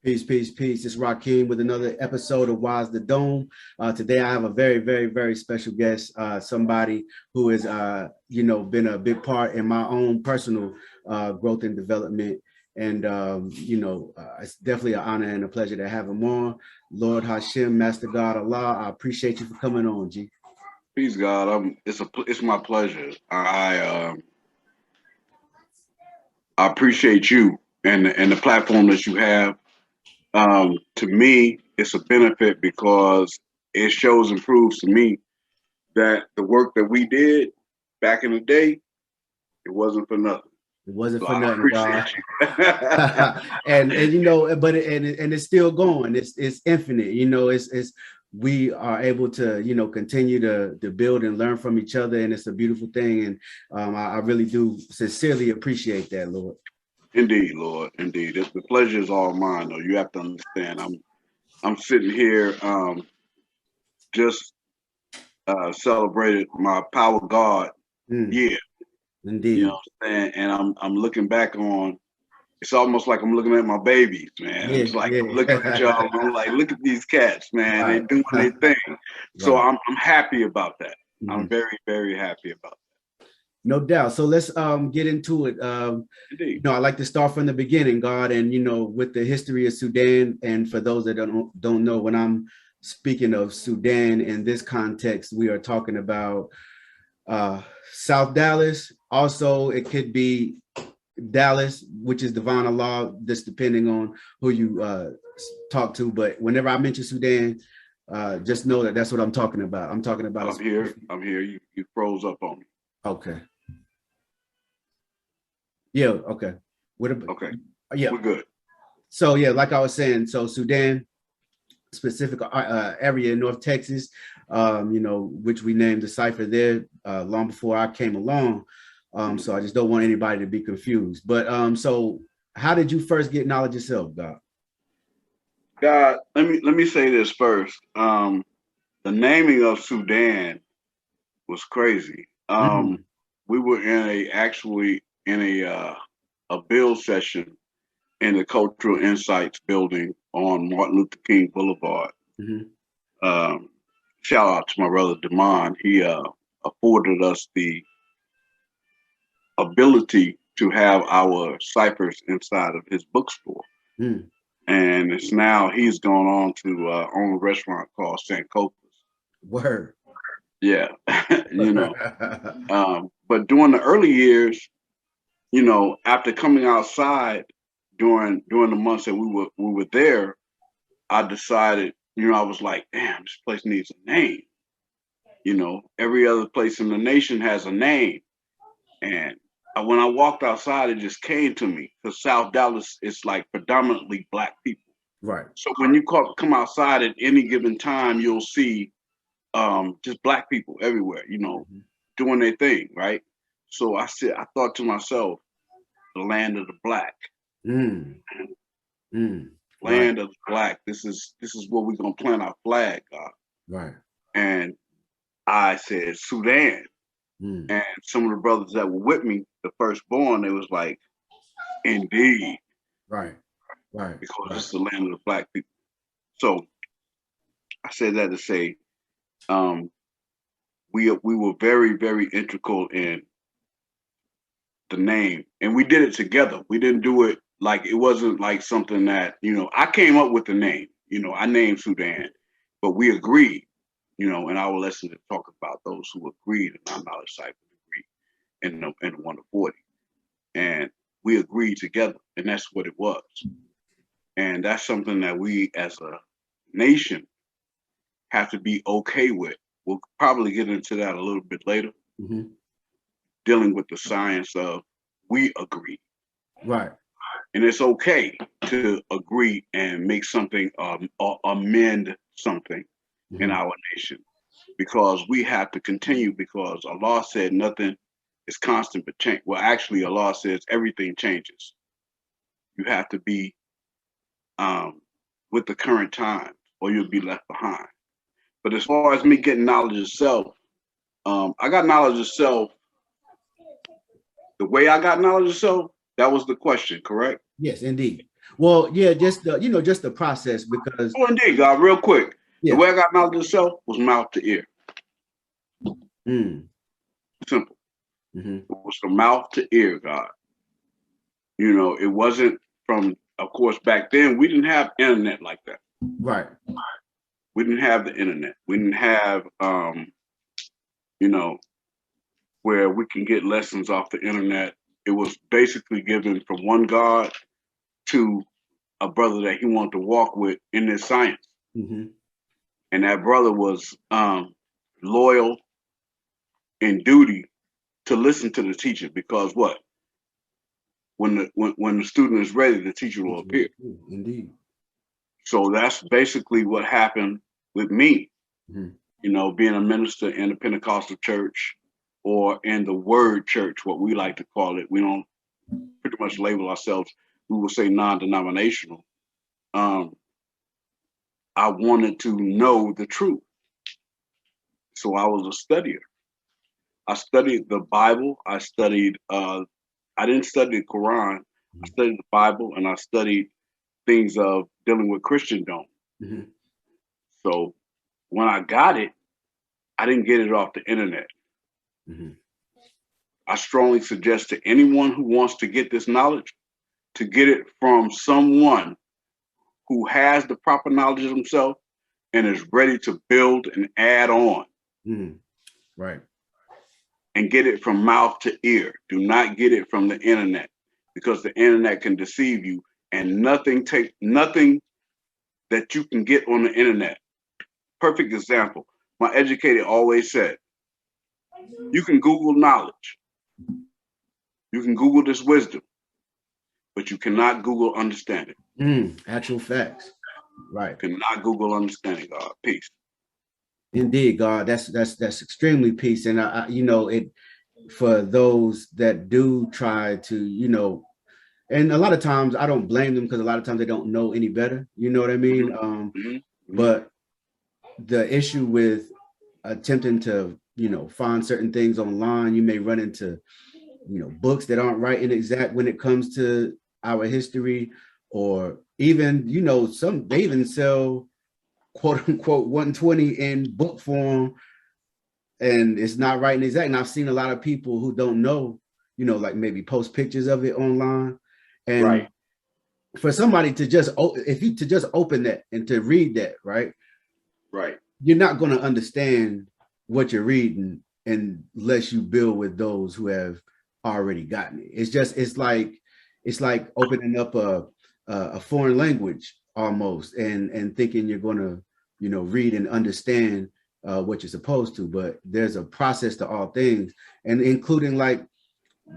Peace, peace, peace. It's Rakeem with another episode of Wise the Dome. Today, I have a very, very, very special guest, somebody who has, been a big part in my own personal growth and development. And, it's definitely an honor and a pleasure to have him on. Lord Hashim, Master God Allah, I appreciate you for coming on, G. Peace, God. It's my pleasure. I appreciate you and the platform that you have. To me, it's a benefit because it shows and proves to me that the work that we did back in the day, it wasn't for nothing. It wasn't So for I nothing, appreciate God. you. And you know, but and it's still going. It's infinite. You know, it's we are able to continue to build and learn from each other, and it's a beautiful thing. And I really do sincerely appreciate that, Lord. Indeed, Lord. Indeed, the pleasure is all mine. Though you have to understand, I'm sitting here just celebrated my Power God Mm, year. You know indeed. what I'm saying? And I'm looking back on. It's almost like I'm looking at my babies, man. Yeah, It's like I'm looking at y'all. yeah. And I'm like, look at these cats, man. They're Right. doing their thing. So Right. I'm happy about that. I'm Mhm. very very happy about No doubt. So let's get into it. that. Indeed. I like to start from the beginning, God, and with the history of Sudan. And for those that don't know, when I'm speaking of Sudan in this context, we are talking about uh, South Dallas. Also, it could be Dallas, which is Divine Allah, just depending on who you talk to. But whenever I mention Sudan, just know that that's what I'm talking about. I'm talking about a I'm here. specific. I'm here. You froze up on me. Okay. Yeah. Okay. What about? Okay, Yeah. we're good. So yeah, like I was saying, so Sudan, specific area in North Texas, which we named the cipher there long before I came along. So I just don't want anybody to be confused. But so how did you first get knowledge yourself, God? God, let me say this first. The naming of Sudan was crazy. Mm, We were actually in a build session in the Cultural Insights building on Martin Luther King Boulevard. mhm. Um, Shout out to my brother Demond. He afforded us the ability to have our ciphers inside of his bookstore. Mm. And it's now he's gone on to own a restaurant called Sankofa's. Word. Yeah, you know. But during the early years, after coming outside during the months that we were there, I decided, I was like, damn, this place needs a name. Every other place in the nation has a name. And when I walked outside, it just came to me because South Dallas is like predominantly Black people. Right. So when you come outside at any given time, you'll see just Black people everywhere, Mhm. doing their thing, right? So I thought to myself, the land of the Black, Mm. Mm. Right. land of the Black. This is where we're gonna plant our flag, Right. and I said Sudan. Mm. And some of the brothers that were with me, the firstborn, they was like, indeed, Right. Right. because this Right. is the land of the Black people. So I said that to say, um, we were very, very integral in the name, and we did it together. We didn't do it like it wasn't like something that I came up with the name. I named Sudan, but we agreed. In our lesson to talk about those who agreed in our knowledge cycle agreed in the 1 to 40. And we agreed together, and that's what it was. And that's something that we as a nation have to be okay with. We'll probably get into that a little bit later, Mhm. dealing with the science of we agree. Right. And it's okay to agree and make something, or amend something in Mhm. our nation, because we have to continue, because Allah said nothing is constant but change. Well, actually, Allah says everything changes. You have to be um, with the current times, or you'll be left behind. But as far as me getting knowledge of self, I got knowledge of self the way I got knowledge of self. That was the question, correct? Yes, indeed. Well, yeah, just the, just the process because Oh, indeed, God. Real quick, the yeah. way I got knowledge of self was mouth to ear. Mm, Simple. mm-hmm. It was from mouth to ear, God. It wasn't from. Of course, back then we didn't have internet like that. Right. We didn't have the internet. We didn't have, you know, where we can get lessons off the internet. It was basically given from one God to a brother that he wanted to walk with in this science. Mm-hmm. And that brother was loyal and duty to listen to the teacher because what? When the student is ready, the teacher will appear. Indeed. So that's basically what happened with me. Mm-hmm. Being a minister in the Pentecostal church or in the Word church, what we like to call it. We don't pretty much label ourselves. We will say non-denominational. I wanted to know the truth, so I was a studier. I studied the Bible. I studied. I didn't study the Quran. I studied the Bible, and I studied things of dealing with Christendom. Mm-hmm. So when I got it, I didn't get it off the internet. Mm-hmm. I strongly suggest to anyone who wants to get this knowledge to get it from someone who has the proper knowledge of himself and is ready to build and add on. Mm-hmm. Right. And get it from mouth to ear. Do not get it from the internet because the internet can deceive you and nothing that you can get on the internet. Perfect example. My educator always said, you can Google knowledge. You can Google this wisdom, but you cannot Google understanding. Actual facts. Right. You cannot Google understanding, God. Peace. Indeed, God. That's extremely peace. And I it for those that do try to, and a lot of times I don't blame them because a lot of times they don't know any better. You know what I mean? But the issue with attempting to, find certain things online, you may run into, books that aren't right and exact when it comes to our history, or even, they even sell quote unquote 120 in book form and it's not right and exact. And I've seen a lot of people who don't know, like maybe post pictures of it online. And right. For somebody to just open that and to read that, right? Right. You're not going to understand what you're reading unless you build with those who have already gotten it. It's like opening up a foreign language almost and thinking you're going to, read and understand what you're supposed to. But there's a process to all things, and including like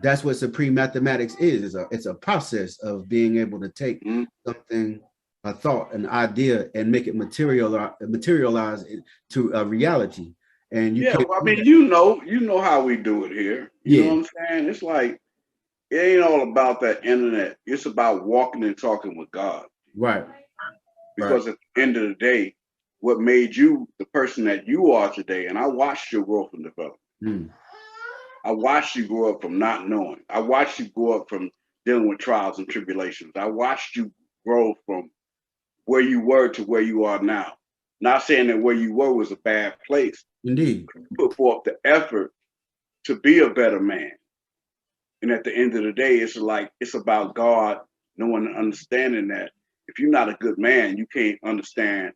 that's what supreme mathematics is. It's a process of being able to take something, a thought, an idea, and make it materialize to a reality. And you can't. Well, I mean, you know how we do it here. You know what I'm saying? It's like it ain't all about that internet. It's about walking and talking with God. Right. Because at the end of the day, what made you the person that you are today, and I watched your growth and development. I watched you grow up from not knowing. I watched you grow up from dealing with trials and tribulations. I watched you grow from where you were to where you are now. Not saying that where you were was a bad place. Indeed. You put forth the effort to be a better man. And at the end of the day, it's about God knowing and understanding that if you're not a good man, you can't understand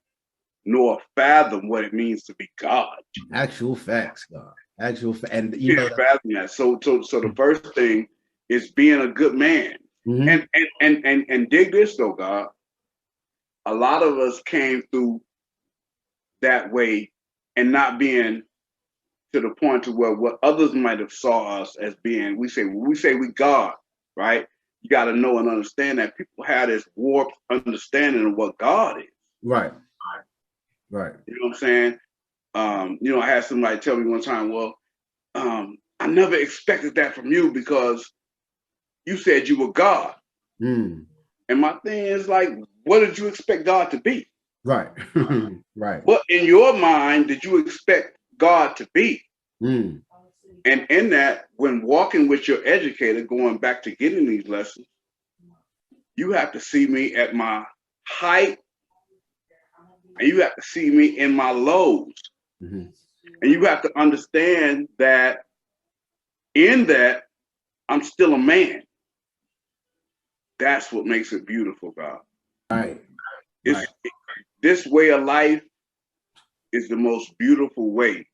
nor fathom what it means to be God. Actual facts, God. And you can't fathom that. So the first thing is being a good man. And dig this though, God. A lot of us came through that way and not being to the point to where what others might have saw us as being, we say we God, right? You got to know and understand that people have this warped understanding of what God is. Right. You know what I'm saying? I had somebody tell me one time, well, I never expected that from you because you said you were God. And my thing is like, what did you expect God to be? Right. Right. What in your mind did you expect God to be? And in that, when walking with your educator, going back to getting these lessons, you have to see me at my height, and you have to see me in my lows. And you have to understand that in that, I'm still a man. That's what makes it beautiful, God. Right. This way of life is the most beautiful way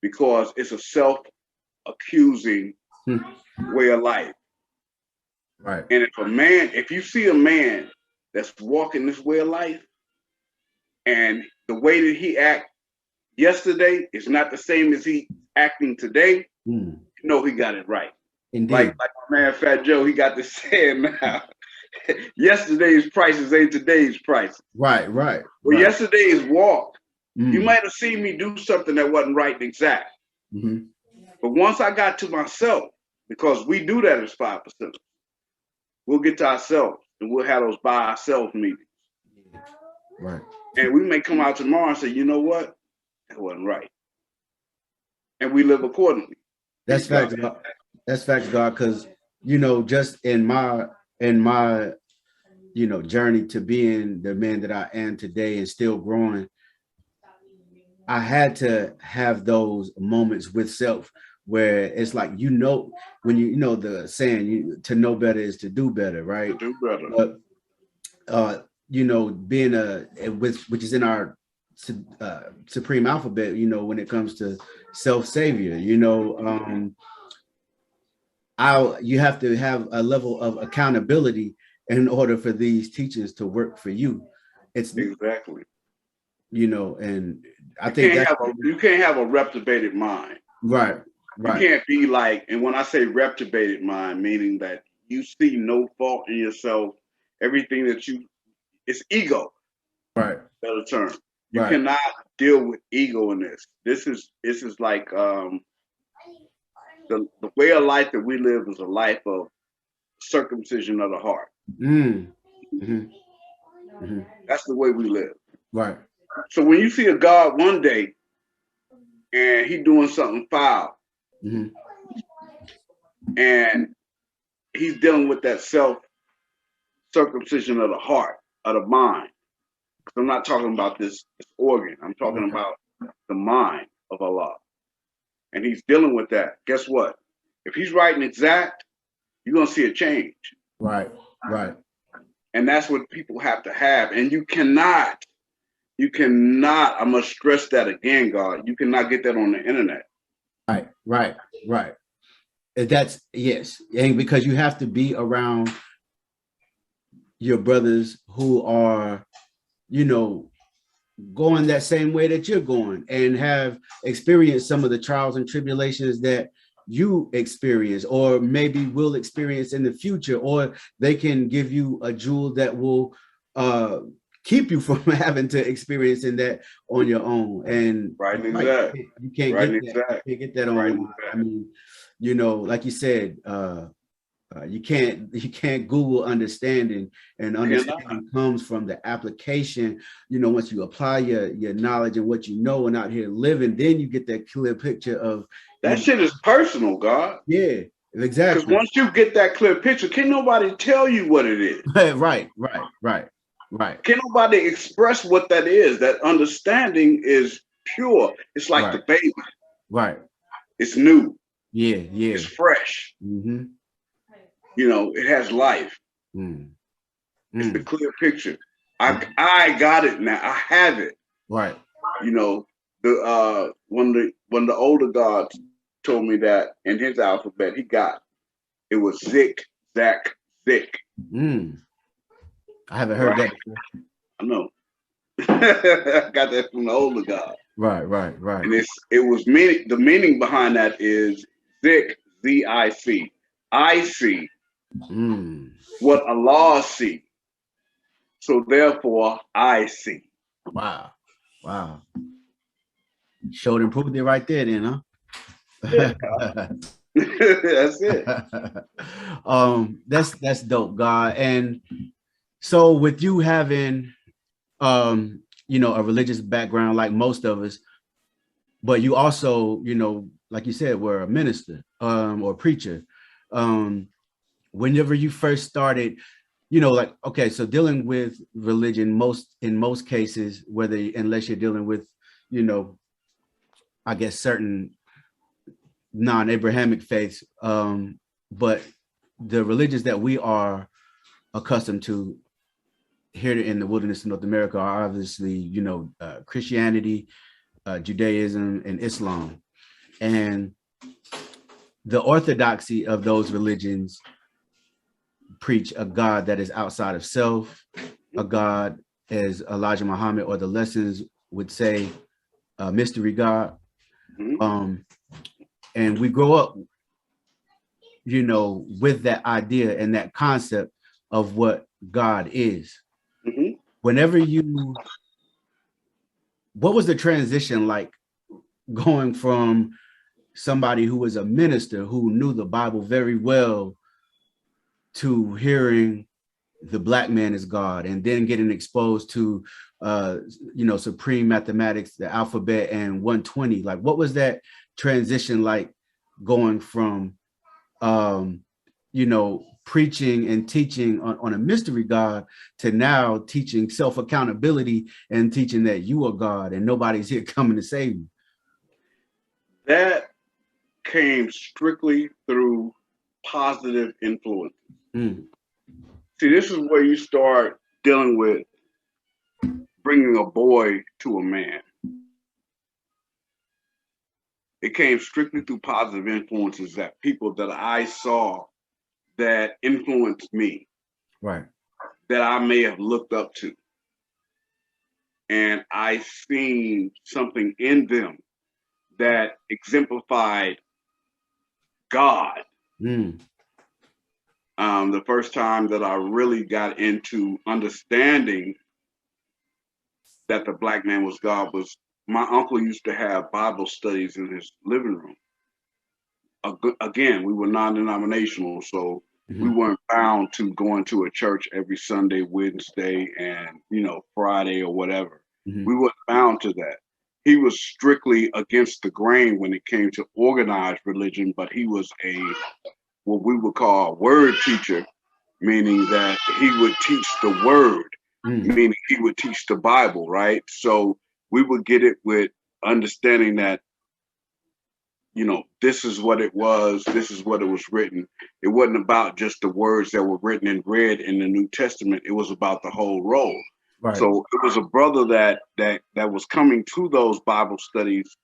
because it's a self-accusing way of life. Right. And if you see a man that's walking this way of life, and the way that he act yesterday is not the same as he acting today, you know he got it right. Indeed. Like my man Fat Joe, he got this saying now. Yesterday's prices ain't today's prices. Right. Well, yesterday's walk, you might have seen me do something that wasn't right and exact. But once I got to myself, because we do that as 5%, we'll get to ourselves and we'll have those by ourselves meetings. Right. And we may come out tomorrow and say, you know what? That wasn't right. And we live accordingly. That's facts, God. That's facts, God, because you know, just in my you know, journey to being the man that I am today and still growing, I had to have those moments with self where it's like, you know, when you know the saying, to know better is to do better, right? To do better. But you know, being which is in our supreme alphabet, you know, when it comes to self-savior, you know, you have to have a level of accountability in order for these teachings to work for you. It's exactly, you know, and I think think you can't have a reprobated mind. Right. You can't be like, and when I say reprobated mind, meaning that you see no fault in yourself, everything that it's ego. Right. Better term. You cannot deal with ego in this. This is like the way of life that we live is a life of circumcision of the heart. That's the way we live. Right. So when you see a God one day and he doing something foul, and he's dealing with that self-circumcision of the heart, of the mind. I'm not talking about this organ. I'm talking about the mind of Allah. And he's dealing with that. Guess what? If he's right and exact, you're going to see a change. Right. And that's what people have to have. And you cannot, I must stress that again, God, you cannot get that on the internet. Right. That's, yes. And because you have to be around your brothers who are, you know, going that same way that you're going and have experienced some of the trials and tribulations that you experience or maybe will experience in the future, or they can give you a jewel that will keep you from having to experiencing that on your own. And you can't get that on. I mean, you know, like you said, you can't Google understanding, and understanding comes from the application. You know, once you apply your knowledge and what you know and out here living, then you get that clear picture of that shit is personal, God. Yeah, exactly. Because once you get that clear picture, can't nobody tell you what it is. Right. Can't nobody express what that is. That understanding is pure. It's like the baby. Right. It's new. Yeah. It's fresh. You know, it has life. It's the clear picture. I got it now. I have it. Right. You know, when the older gods told me that in his alphabet, he got it was Zik, Zak, Zik. I haven't heard that before. I know. I got that from the older god. Right. And it was meaning. The meaning behind that is Zik, Z-I-C. I see what Allah see. So therefore, I see. Wow. Showed and proved it right there, then, huh? Yeah. That's it. That's dope, God. And so with you having you know, a religious background like most of us, but you also, you know, like you said, were a minister or preacher. Whenever you first started, like, okay, so dealing with religion, in most cases, whether unless you're dealing with, I guess certain non-Abrahamic faiths, but the religions that we are accustomed to here in the wilderness of North America are obviously, Christianity, Judaism, and Islam. And the orthodoxy of those religions preach a God that is outside of self, a God, as Elijah Muhammad or the lessons would say, a mystery God. And we grow up, with that idea and that concept of what God is. Whenever what was the transition like going from somebody who was a minister who knew the Bible very well to hearing the black man is God, and then getting exposed to supreme mathematics, the alphabet, and 120? Like, what was that transition like going from preaching and teaching on a mystery God to now teaching self-accountability and teaching that you are God and nobody's here coming to save you? That came strictly through positive influence. See, this is where you start dealing with bringing a boy to a man. It came strictly through positive influences, that people that I saw that influenced me, right, that I may have looked up to. And I seen something in them that exemplified God. The first time that I really got into understanding that the black man was God was my uncle used to have Bible studies in his living room. Again, we were non-denominational, so we weren't bound to going to a church every Sunday, Wednesday, and Friday or whatever. We weren't bound to that. He was strictly against the grain when it came to organized religion, but he was what we would call a word teacher, meaning that he would teach the word, meaning he would teach the Bible, right? So we would get it with understanding that, this is what it was, this is what it was written. It wasn't about just the words that were written and read in the New Testament. It was about the whole roll. Right. So it was a brother that was coming to those Bible studies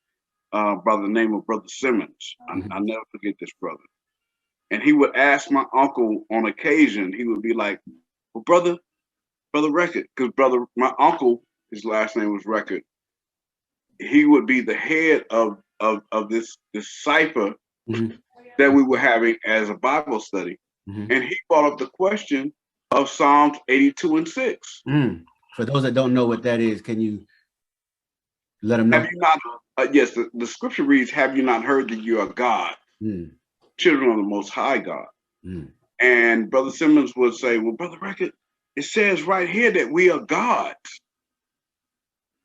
by the name of Brother Simmons. I'll never forget this brother. And he would ask my uncle on occasion, he would be like, well, brother Record, because my uncle, his last name was Record. He would be the head of this cipher that we were having as a Bible study. And he brought up the question of Psalms 82 and 6. For those that don't know what that is, can you let them know? Have you not, yes, the scripture reads, have you not heard that you are God, children of the Most High God? And Brother Simmons would say, well, Brother Record, it says right here that we are gods.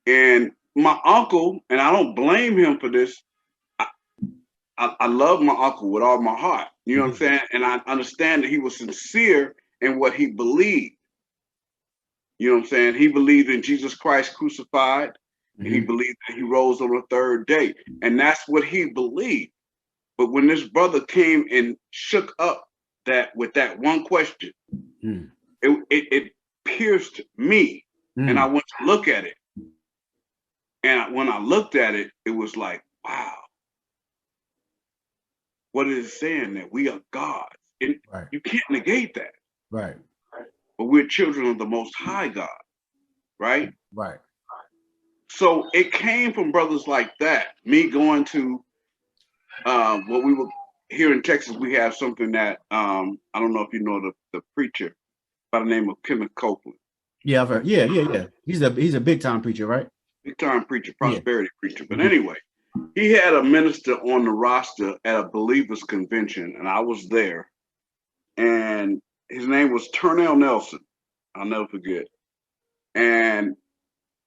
And my uncle, and I don't blame him for this, I love my uncle with all my heart. You know what I'm saying? And I understand that he was sincere in what he believed. You know what I'm saying? He believed in Jesus Christ crucified, and he believed that he rose on the third day. And that's what he believed. But when this brother came and shook up that with that one question, it pierced me. And I went to look at it. And when I looked at it, it was like, wow. What is it saying? That we are gods. And you can't negate that. Right. But we're children of the Most High God. Right? Right. So it came from brothers like that. Me going to what we were here in Texas, we have something that I don't know if you know the preacher by the name of Kenneth Copeland. Yeah, I've heard. Yeah. He's a big time preacher, right? Big time preacher, prosperity preacher. But anyway, he had a minister on the roster at a believers convention, and I was there. And his name was Turnell Nelson. I'll never forget. And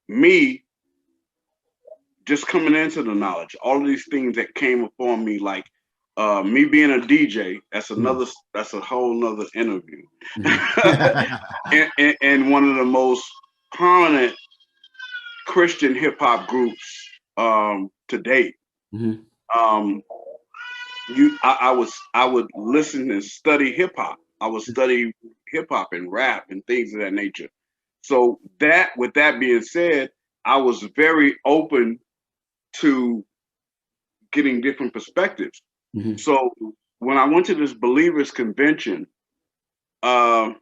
me just coming into the knowledge, all of these things that came upon me, like me being a DJ, that's a whole nother interview. and one of the most prominent Christian hip hop groups to date. I would listen and study hip hop. I would study hip hop and rap and things of that nature. So with that being said, I was very open to getting different perspectives. So when I went to this believers convention, I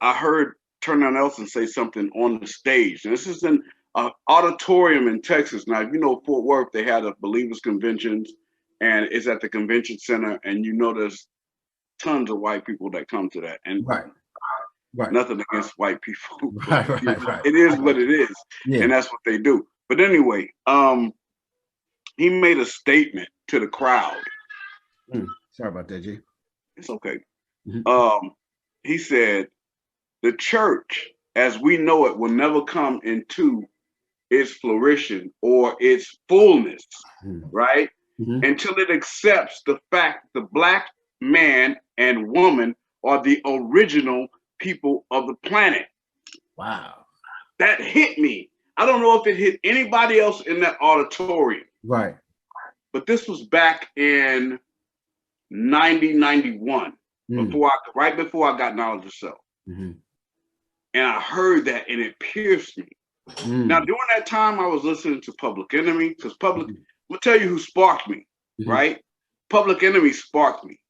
heard Turner Nelson say something on the stage. And this is in an auditorium in Texas. Now, if you know Fort Worth, they had a believers conventions, and it's at the convention center. And you know there's tons of white people that come to that. And nothing against white people. It is what it is. Yeah. And that's what they do. But anyway, he made a statement to the crowd. Sorry about that, G. It's okay. He said, the church, as we know it, will never come into its flourishing or its fullness, right? Until it accepts the fact the Black man and woman are the original people of the planet. Wow. That hit me. I don't know if it hit anybody else in that auditorium. Right. But this was back in 91, right before I got Knowledge of Self. And I heard that and it pierced me. Now, during that time, I was listening to Public Enemy, because I'm going to tell you who sparked me, right? Public Enemy sparked me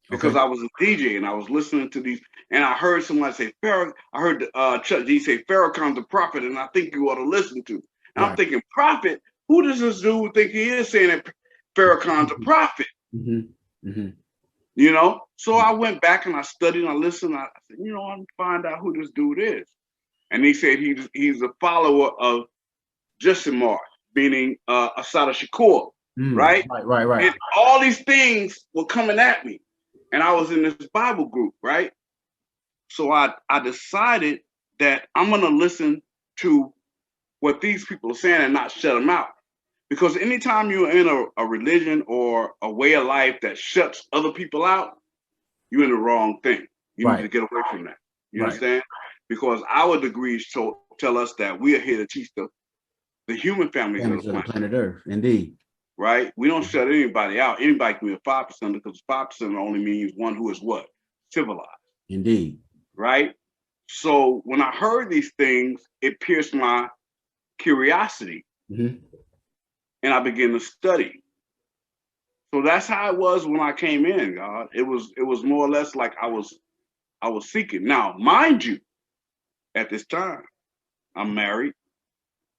because I was a DJ and I was listening to these, and I heard someone say, I heard Chuck D say, Farrakhan's a prophet, and I think you ought to listen to. And I'm thinking, prophet? Who does this dude think he is saying that Farrakhan's a prophet? You know? So I went back and I studied and I listened. I said, I'm going to find out who this dude is. And he said he's a follower of Josimar, meaning Assata Shakur, right? Right. And all these things were coming at me. And I was in this Bible group, right? So I decided that I'm going to listen to what these people are saying and not shut them out. Because anytime you're in a religion or a way of life that shuts other people out, you're in the wrong thing. You need to get away from that. You understand? Because our degrees tell us that we are here to teach the human families of the planet Earth. Indeed. Right? We don't shut anybody out. Anybody can be a 5%, because 5% only means one who is what? Civilized. Indeed. Right? So when I heard these things, it pierced my curiosity. And I began to study. So that's how it was when I came in, God. It was more or less like I was seeking. Now, mind you, at this time, I'm married,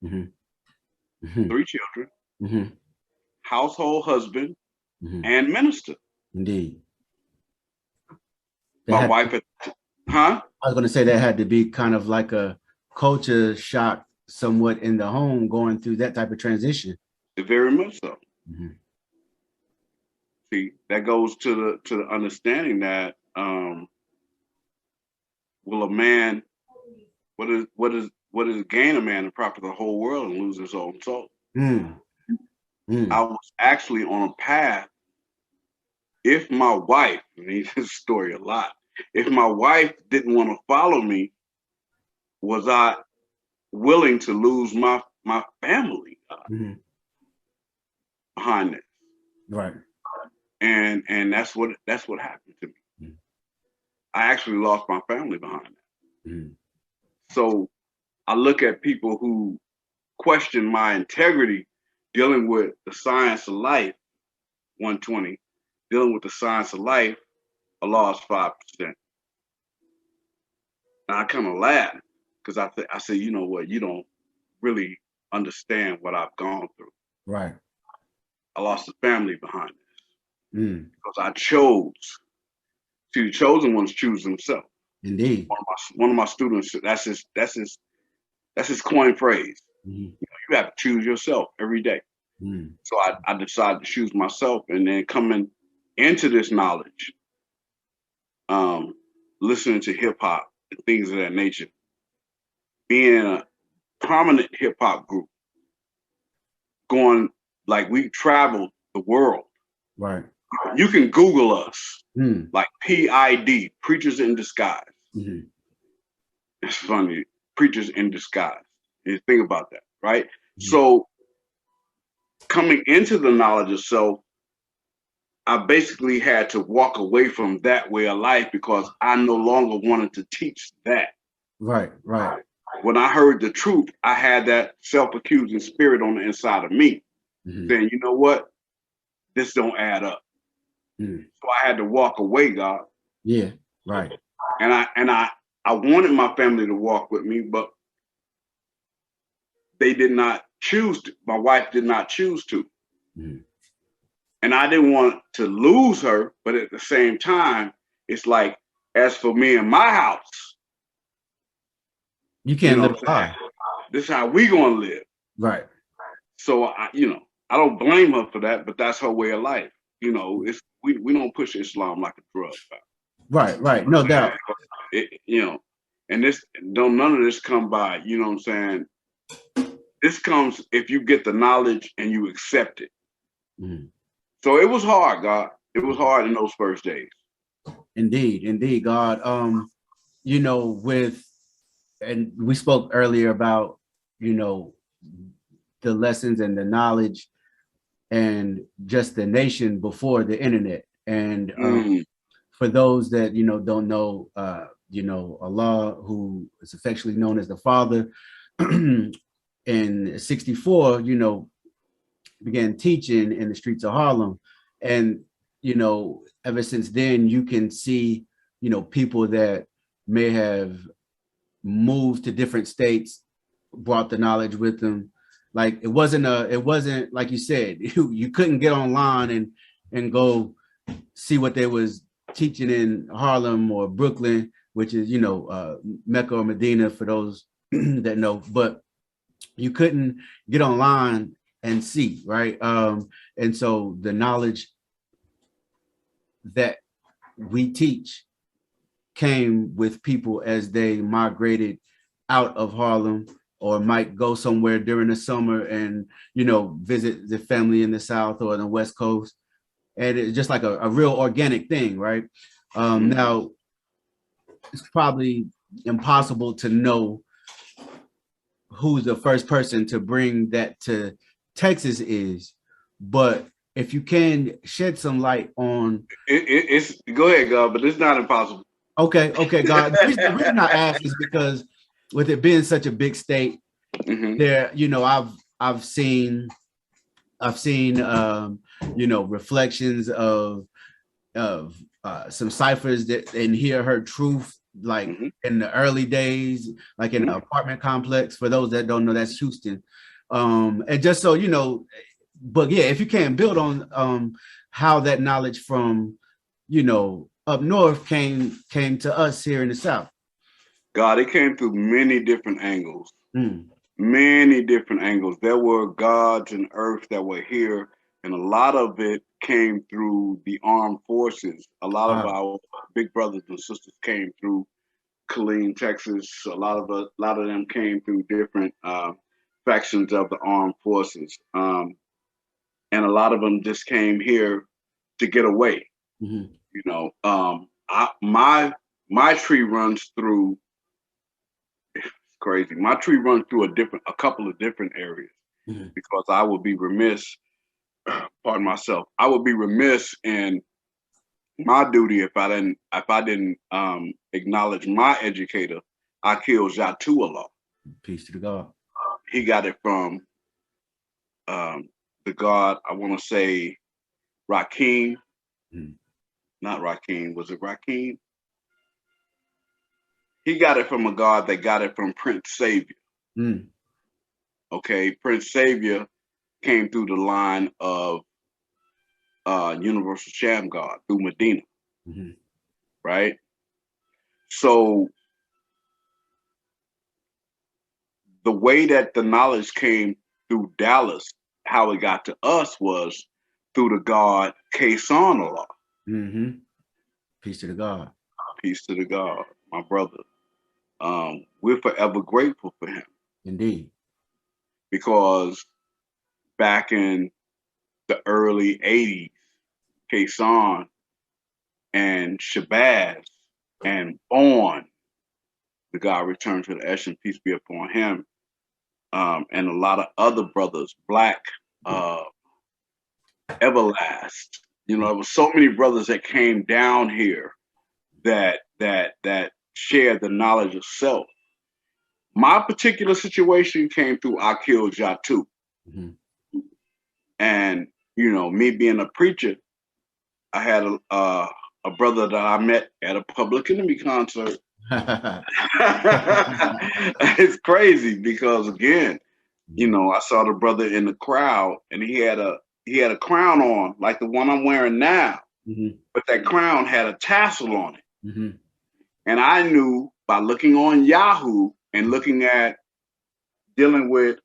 3 children, household husband, and minister. Indeed. My wife I was going to say that had to be kind of like a culture shock somewhat in the home, going through that type of transition. Very much so. See, that goes to the understanding that will a man, what is gain a man to profit the whole world and lose his own soul? I was actually on a path. If my wife, and he's this story a lot, if my wife didn't want to follow me, was I willing to lose my family behind this? Right. And that's what happened to me. I actually lost my family behind that. So I look at people who question my integrity dealing with the science of life, 120, dealing with the science of life, I lost 5%. And I kind of laugh because I say, you know what, you don't really understand what I've gone through. Right. I lost a family behind this because I chose. See, the chosen ones choose themselves. Indeed. One of my students, that's his coin phrase. You have to choose yourself every day. So I decided to choose myself, and then coming into this knowledge, listening to hip hop and things of that nature, being in a prominent hip hop group, going like we traveled the world. Right. You can Google us, Mm. like PID, Preachers in Disguise. Mm-hmm. It's funny, Preachers in Disguise. You think about that, right? Mm-hmm. So coming into the knowledge of self, I basically had to walk away from that way of life because I no longer wanted to teach that. Right, right. When I heard the truth, I had that self-accusing spirit on the inside of me Mm-hmm. saying, you know what? This don't add up. Mm. So I had to walk away, God. Yeah, right. And I wanted my family to walk with me, but they did not choose to. My wife did not choose to. Mm. And I didn't want to lose her, but at the same time, it's like, as for me and my house, You you can't know live what a I'm saying? lie. This is how we gonna live. Right. So I don't blame her for that, but that's her way of life. It's we don't push Islam like a drug. Right, right. No doubt. It, and this don't none of this come by. You know what I'm saying? This comes if you get the knowledge and you accept it. Mm. So it was hard, God. It was hard in those first days. Indeed, indeed, God. And we spoke earlier about, the lessons and the knowledge and just the nation before the internet. And Mm, for those that don't know, Allah, who is affectionately known as the Father, in '64, began teaching in the streets of Harlem, and ever since then, you can see, people that may have moved to different states, brought the knowledge with them. Like it wasn't like you said, you couldn't get online and go see what they was teaching in Harlem or Brooklyn, which is Mecca or Medina for those that know, but you couldn't get online and see, right? And so the knowledge that we teach came with people as they migrated out of Harlem or might go somewhere during the summer and visit the family in the South or the West Coast. And it's just like a real organic thing, right? Now it's probably impossible to know who's the first person to bring that to Texas is, but if you can shed some light on. it's go ahead, God, but it's not impossible. Okay, God. The reason I ask is because with it being such a big state, Mm-hmm. there, I've seen reflections of some ciphers that and hear her truth, like Mm-hmm. in the early days, like in an apartment complex. For those that don't know, that's Houston. And just so but yeah, if you can build on how that knowledge from up north came to us here in the South. God, it came through many different angles. Mm. Many different angles. There were gods in earth that were here, and a lot of it came through the armed forces. A lot of our big brothers and sisters came through Killeen, Texas. A lot of them came through different factions of the armed forces, and a lot of them just came here to get away. Mm-hmm. My tree runs through. It's crazy. My tree runs through a couple of different areas. Mm-hmm. Because I would be remiss, pardon myself, I would be remiss in my duty if I didn't acknowledge my educator, Akil Jatuallah. Peace to the God. He got it from the God, I want to say Rakeem, not Rakeem, was it Rakeem? He got it from a God that got it from Prince Savior. Mm. Okay, Prince Savior came through the line of Universal Sham God through Medina, right? So the way that the knowledge came through Dallas, how it got to us was through the God Kason Allah. Mm-hmm. Peace to the God. Peace to the God, my brother. We're forever grateful for him. Indeed. Because back in the early 80s, Kason, and Shabazz, and Born, the God returned to the Eshin, peace be upon him, and a lot of other brothers, Black, Everlast. You know, there was so many brothers that came down here that shared the knowledge of self. My particular situation came through I Killed Jatu. And, you know, me being a preacher, I had a brother that I met at a Public Enemy concert. It's crazy because, again, you know, I saw the brother in the crowd and he had a crown on like the one I'm wearing now, but that crown had a tassel on it. And I knew by looking on Yahoo and looking at dealing with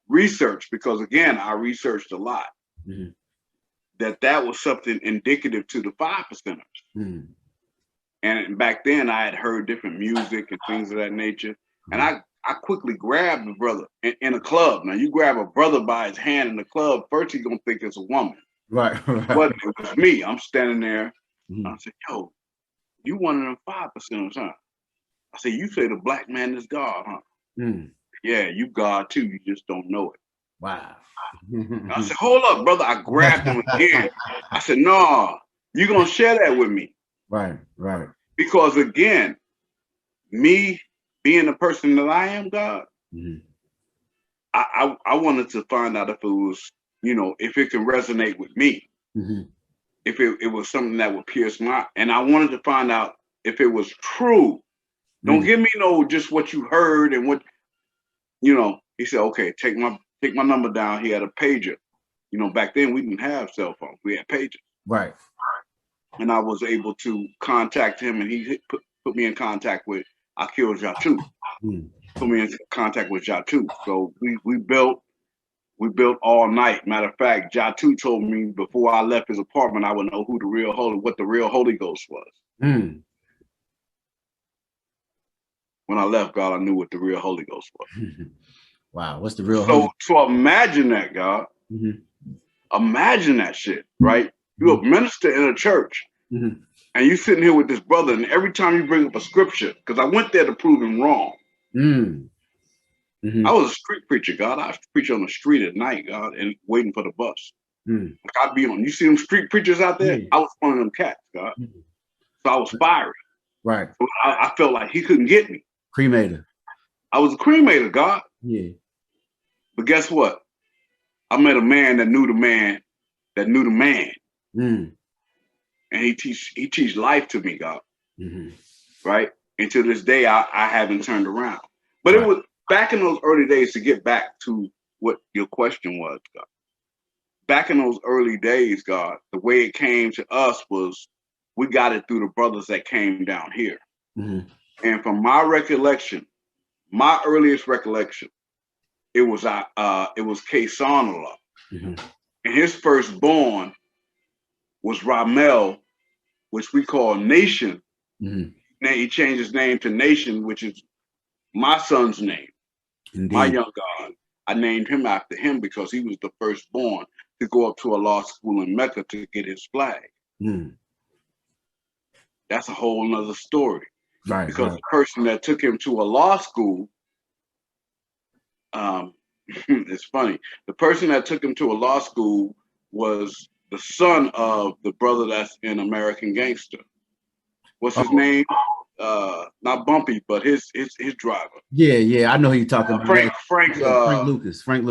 research, because again, I researched a lot, that was something indicative to the 5%ers. And back then I had heard different music and things of that nature. And I quickly grabbed the brother in a club. Now you grab a brother by his hand in the club, first he's gonna think it's a woman. Right. But it was me. I'm standing there. I said, yo, you one of them 5%ers, huh? I said, you say the black man is God, huh? Yeah, you God too. You just don't know it. Wow. I said, hold up, brother. I grabbed him again. I said, no, you're going to share that with me. Right. Because again, me being the person that I am, God, I wanted to find out if it was, you know, if it can resonate with me. If it was something that would pierce my, and I wanted to find out if it was true. Don't give me no just what you heard and what, you know. He said, okay, take my number down. He had a pager. You know, back then we didn't have cell phones. We had pagers. Right. And I was able to contact him, and he put me in contact with I Killed Jatu. Put me in contact with Jatu. So we built all night. Matter of fact, Jatu told me before I left his apartment, I would know what the real Holy Ghost was. When I left, God, I knew what the real Holy Ghost was. Wow, what's the real Holy Ghost? So imagine that, God. Imagine that shit, right? You're a minister in a church, and you sitting here with this brother, and every time you bring up a scripture, because I went there to prove him wrong. I was a street preacher, God. I was preaching on the street at night, God, and waiting for the bus. Like I'd be on. You see them street preachers out there? I was one of them cats, God. So I was fiery. Right. So I felt like he couldn't get me. Cremator. I was a cremator, God. Yeah. But guess what? I met a man that knew the man that knew the man. And he teach life to me, God. Right? And to this day, I haven't turned around. But it was back in those early days, to get back to what your question was, God. Back in those early days, God, the way it came to us was we got it through the brothers that came down here. And from my recollection, my earliest recollection, it was Kason, and his firstborn was Ramel, which we call Nation. Now he changed his name to Nation, which is my son's name. Indeed. My young God. I named him after him because he was the firstborn to go up to a law school in Mecca to get his flag. That's a whole nother story. Right. Because the person that took him to a law school, it's funny. The person that took him to a law school was the son of the brother that's in American Gangster. What's his name? Not Bumpy, but his driver. Yeah, I know who you're talking about. Frank Lucas. Frank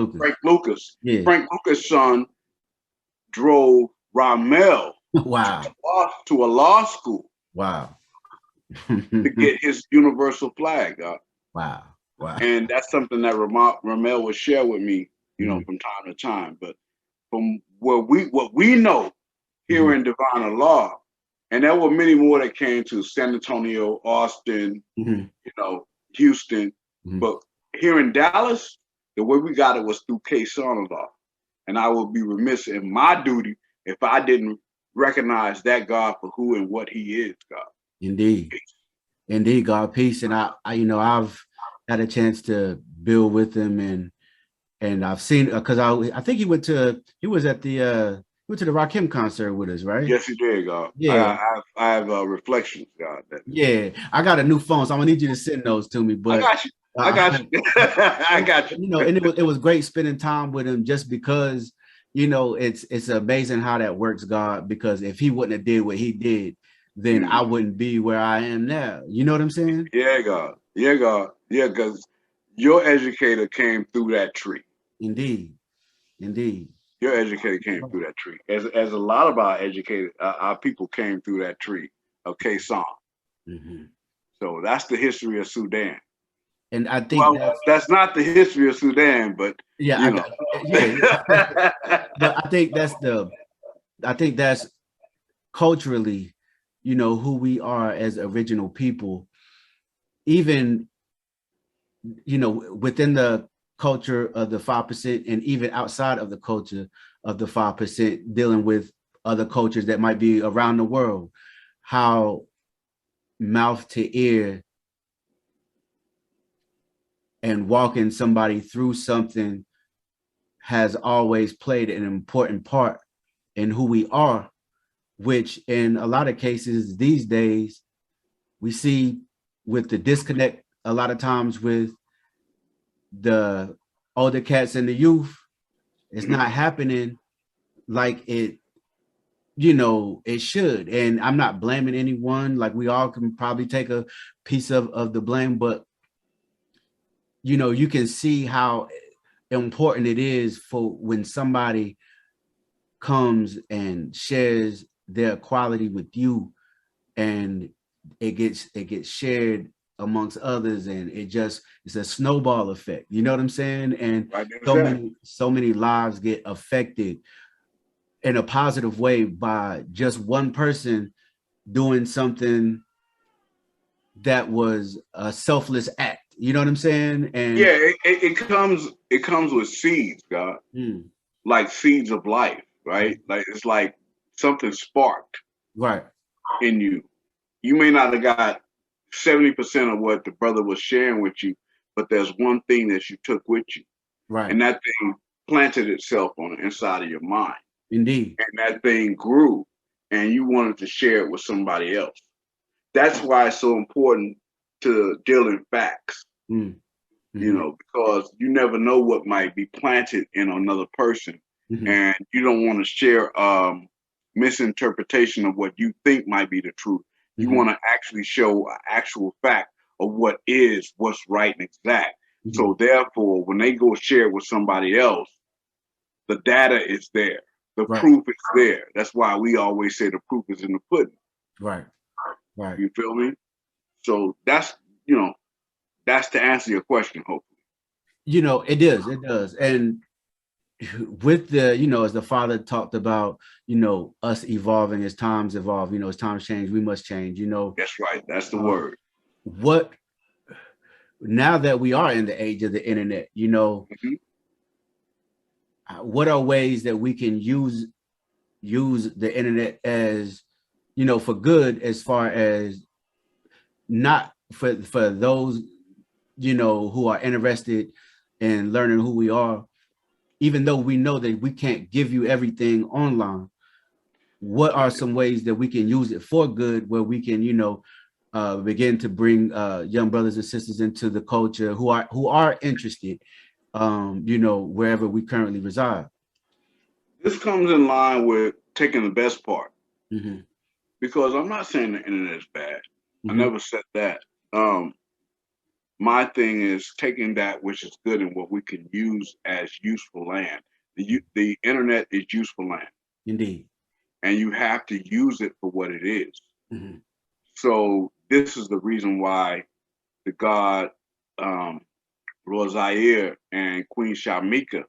Lucas. Yeah. Frank Lucas' son drove Ramel to a law school. Wow. To get his universal flag up. Wow. And that's something that Ramel would share with me, you know, from time to time. But from what we know here in Divine Law, and there were many more that came to San Antonio, Austin, you know, Houston. But here in Dallas, the way we got it was through Kason Law. And I would be remiss in my duty if I didn't recognize that God for who and what he is, God. Indeed. Indeed, God, peace. And I you know, I've had a chance to build with him, and I've seen, because I think he was went to the Rakim concert with us, right? Yes, he did, God. Yeah, I have reflections, God. That yeah. I got a new phone, so I'm gonna need you to send those to me. I But got you. I uh, got you. I got you. you know, and it was great spending time with him just because, you know, it's amazing how that works, God, because if he wouldn't have did what he did, then I wouldn't be where I am now. You know what I'm saying? Yeah, God. Yeah, God. Yeah, because your educator came through that tree. Indeed. Indeed. Your educator came through that tree. As a lot of our educated our people came through that tree of K-Song. Mm-hmm. So that's the history of Sudan. And I think Well, that's not the history of Sudan, but yeah, you know. yeah. But I think that's culturally, you know, who we are as original people, even, you know, within the culture of the 5% and even outside of the culture of the 5%, dealing with other cultures that might be around the world, how mouth to ear and walking somebody through something has always played an important part in who we are, which in a lot of cases these days we see with the disconnect a lot of times with the older cats and the youth. It's not happening like it, you know, it should. And I'm not blaming anyone. Like we all can probably take a piece of the blame, but you know, you can see how important it is for when somebody comes and shares their quality with you, and it gets shared amongst others, and it's a snowball effect. You know what I'm saying? And Right so many lives get affected in a positive way by just one person doing something that was a selfless act. You know what I'm saying? Yeah, And it comes with seeds, God. mm, Like seeds of life, right? Like it's like something sparked right, in you. You may not have got 70% of what the brother was sharing with you, but there's one thing that you took with you. right, And that thing planted itself on the inside of your mind. indeed, And that thing grew and you wanted to share it with somebody else. That's why it's so important to deal in facts, mm, mm-hmm, because you never know what might be planted in another person. mm-hmm, And you don't want to share misinterpretation of what you think might be the truth. You mm-hmm, want to actually show an actual fact of what's right and exact. mm-hmm. So therefore, when they go share it with somebody else, the data is there. The Right, proof is there. That's why we always say the proof is in the pudding. right, right. You feel me? So that's to answer your question, hopefully. You know, it does. And with the, you know, as the father talked about, you know, us evolving as times evolve, you know, as times change, we must change, you know. That's right. That's the uh, word. what Now that we are in the age of the internet, you know, Mm-hmm. what are ways that we can use the internet as, you know, for good, as far as not for those, you know, who are interested in learning who we are, even though we know that we can't give you everything online. What are some ways that we can use it for good, where we can, you know, begin to bring young brothers and sisters into the culture who are interested, you know, wherever we currently reside. This comes in line with taking the best part, Mm-hmm. because I'm not saying the internet is bad. I Mm-hmm. never said that. My thing is taking that which is good and what we can use as useful land. The internet is useful land, Indeed. and you have to use it for what it is. Mm-hmm. So this is the reason why the god um, Lord Zaire and Queen Shamika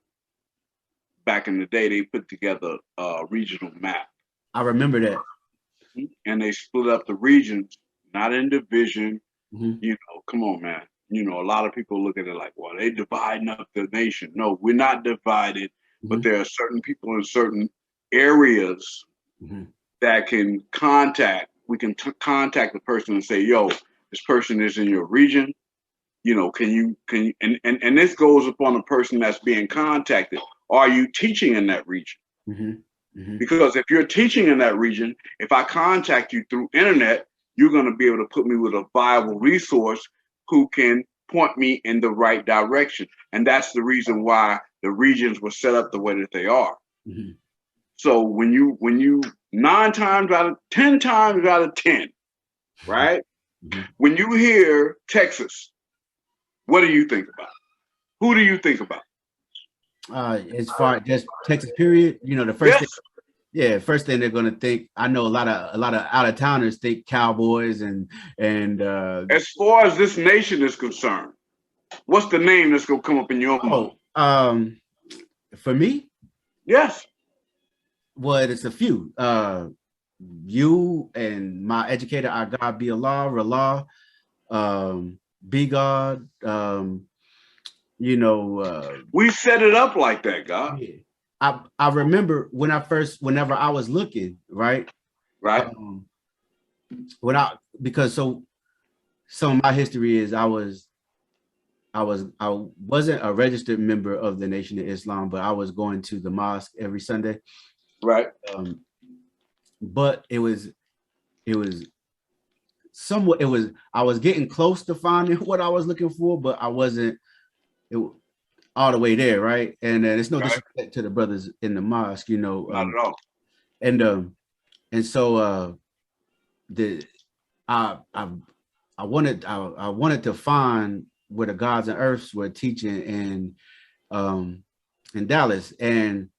back in the day, they put together a regional map. I remember that. And they split up the regions, not in division. Mm-hmm. Come on, man. A lot of people look at it like, well, they dividing up the nation. No, we're not divided, but Mm-hmm. there are certain people in certain areas Mm-hmm. that can contact. We can contact the person and say, yo, this person is in your region. Can you, and this goes upon the person that's being contacted. Are you teaching in that region? Mm-hmm. Because if you're teaching in that region, if I contact you through internet, you're going to be able to put me with a viable resource who can point me in the right direction. And that's the reason why the regions were set up the way that they are. So when you 10 times out of 10, right? When you hear Texas, what do you think about? Who do you think about? As far as just Texas, period, you know, the first thing, first thing they're gonna think. I know a lot of out of towners think Cowboys and as far as this nation is concerned, what's the name that's gonna come up in your mind? For me, yes. Well, it's a few. You and my educator, our God be Allah, be God. You know, we set it up like that, God. Yeah. I remember whenever I was looking, right? Because some of my history is I wasn't a registered member of the Nation of Islam, but I was going to the mosque every Sunday. Right. But it was somewhat, I was getting close to finding what I was looking for, but I wasn't all the way there, right? And it's no disrespect to the brothers in the mosque, you know. Not at all. And so I wanted to find where the gods and earths were teaching in Dallas. And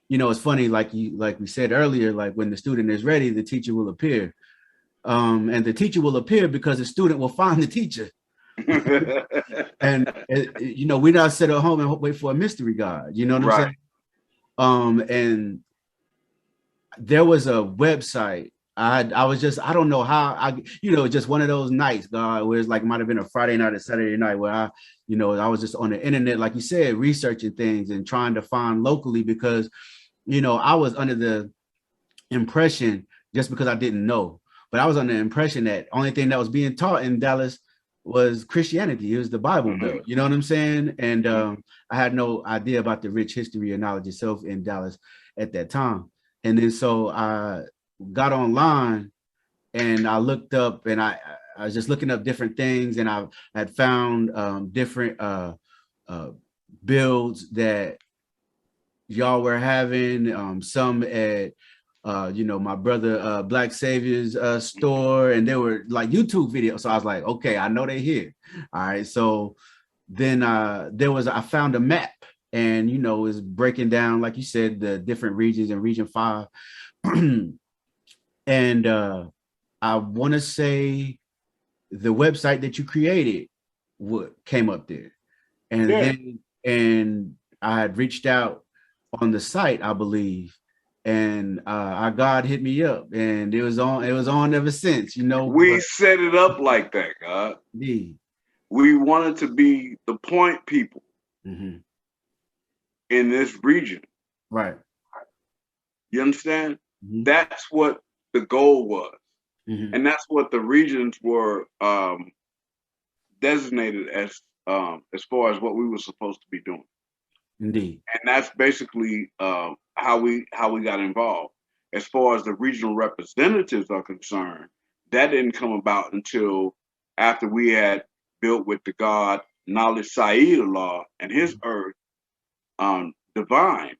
you know, it's funny, like we said earlier, like when the student is ready, the teacher will appear. And the teacher will appear because the student will find the teacher. And you know, we not sit at home and wait for a mystery God, you know what I'm saying? And there was a website. I don't know how just one of those nights, God, where it's like might have been a Friday night or Saturday night where I was just on the internet, like you said, researching things and trying to find locally, because you know, I was under the impression, just because I didn't know, but I was under the impression that only thing that was being taught in Dallas was Christianity. It was the Bible Belt, you know what I'm saying? And I had no idea about the rich history and knowledge itself in Dallas at that time. And then so I got online and I looked up, and I was just looking up different things, and I had found different builds that y'all were having, some at my brother Black Savior's store, and they were like YouTube videos. So I was like, okay, I know they're here. All right. So then I found a map, and you know, it's breaking down, like you said, the different regions in Region 5. And I want to say the website that you created came up there. And then I had reached out on the site, I believe, and our God hit me up, and it was on ever since, you know. We set it up like that, God. Yeah. We wanted to be the point people in this region. Right. You understand? That's what the goal was. And that's what the regions were designated as far as what we were supposed to be doing. Indeed. And that's basically how we got involved. As far as the regional representatives are concerned, that didn't come about until after we had built with the God Knowledge Saeed Allah and his earth divine.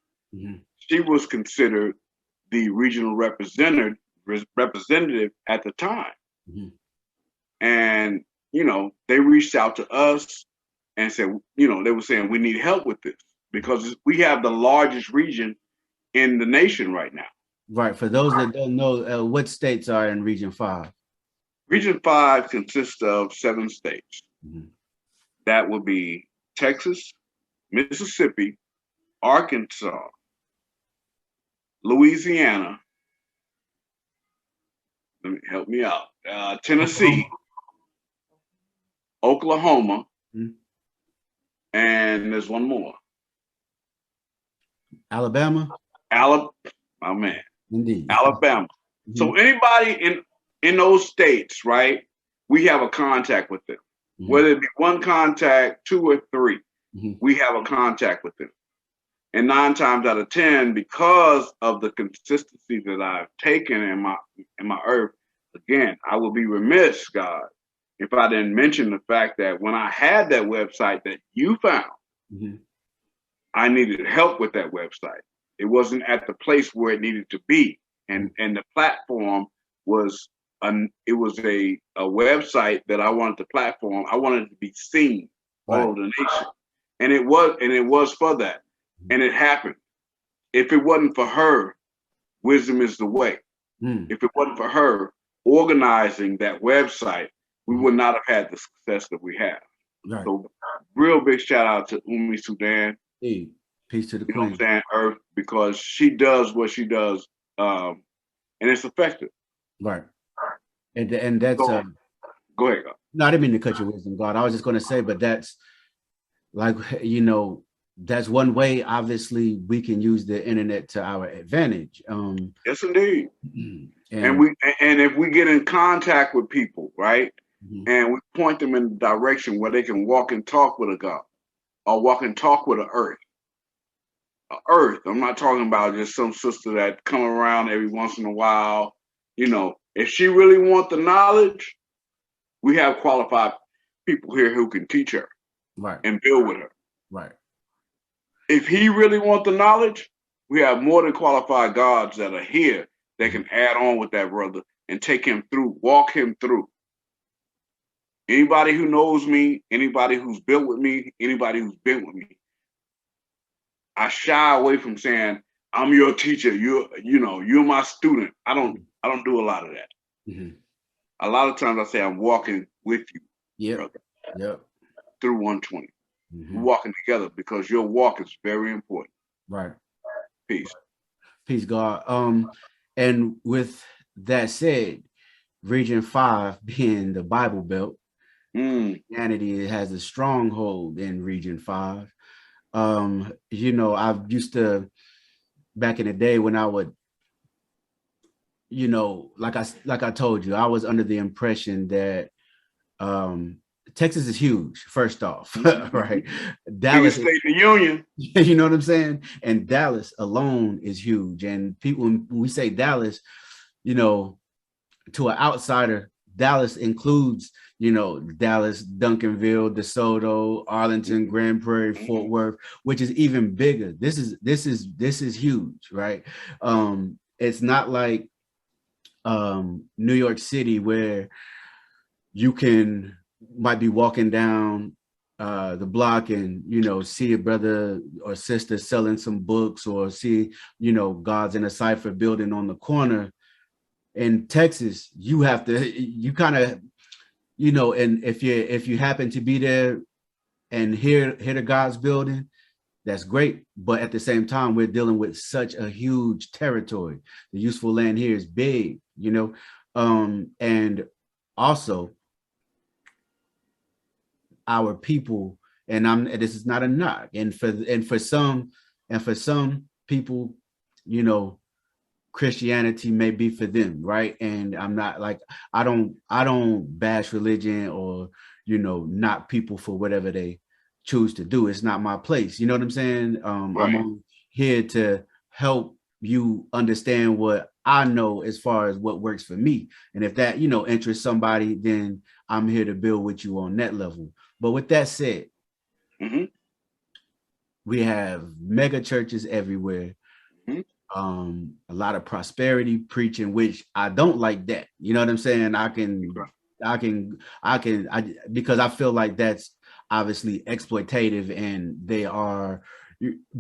She was considered the regional representative at the time. And you know, they reached out to us and said, you know, they were saying we need help with this, because we have the largest region in the nation right now. Right. For those that don't know, what states are in Region 5? Region 5 consists of 7 states. That would be Texas, Mississippi, Arkansas, Louisiana. Help me out. Tennessee, Oklahoma, and there's one more. Alabama. My man. Indeed. Alabama. So anybody in those states, right? We have a contact with them. Whether it be one contact, 2 or 3, we have a contact with them. And 9 times out of 10, because of the consistency that I've taken in my earth, again, I would be remiss, God, if I didn't mention the fact that when I had that website that you found, Mm-hmm. I needed help with that website. It wasn't at the place where it needed to be, and the platform was it was a website that I wanted the platform. I wanted it to be seen all over the nation, and it was for that, and it happened. If it wasn't for her, wisdom is the way. If it wasn't for her organizing that website, we would not have had the success that we have. Right. So, real big shout out to Sudan. Hey, peace to the You know what queen. I'm saying, Earth, because she does what she does, and it's effective. Right. And that's So, go ahead, God. no, I didn't mean to cut your wisdom, God. I was just going to say, but that's like, that's one way, obviously, we can use the internet to our advantage. Yes, indeed. And And if we get in contact with people, right, mm-hmm. and we point them in the direction where they can walk and talk with a God, or walk and talk with an Earth. Earth. I'm not talking about just some sister that come around every once in a while. If she really want the knowledge, we have qualified people here who can teach her, Right, and build with her. Right. If he really want the knowledge, we have more than qualified gods that are here that can add on with that brother and take him through, walk him through. Anybody who knows me, anybody who's built with me, anybody who's been with me, I shy away from saying I'm your teacher. You're my student. I don't do a lot of that. Mm-hmm. A lot of times I say I'm walking with you, brother. Yep. Through 120. Mm-hmm. We're walking together because your walk is very important. Right. Peace. Peace, God. And with that said, Region 5 being the Bible Belt, Christianity has a stronghold in Region 5. I used to, back in the day when I would, like I told you, I was under the impression that Texas is huge, first off, right? Dallas, biggest state in the union. You know what I'm saying? And Dallas alone is huge. And people, when we say Dallas, to an outsider, Dallas includes, Dallas, Duncanville, DeSoto, Arlington, Grand Prairie, Fort Worth, which is even bigger. This is huge, right? It's not like New York City where you might be walking down the block and see a brother or sister selling some books, or see God's in a cipher building on the corner. In Texas, you kind of and if you happen to be there and hear the God's building, that's great. But at the same time, we're dealing with such a huge territory. The useful land here is big, and also our people, and this is not a knock, and for some people, Christianity may be for them, right? And I'm not like, I don't bash religion or knock people for whatever they choose to do. It's not my place, you know what I'm saying? Right. I'm here to help you understand what I know as far as what works for me, and if that interests somebody, then I'm here to build with you on that level. But with that said, we have mega churches everywhere. A lot of prosperity preaching, which I don't like that. You know what I'm saying? Because I feel like that's obviously exploitative, and they are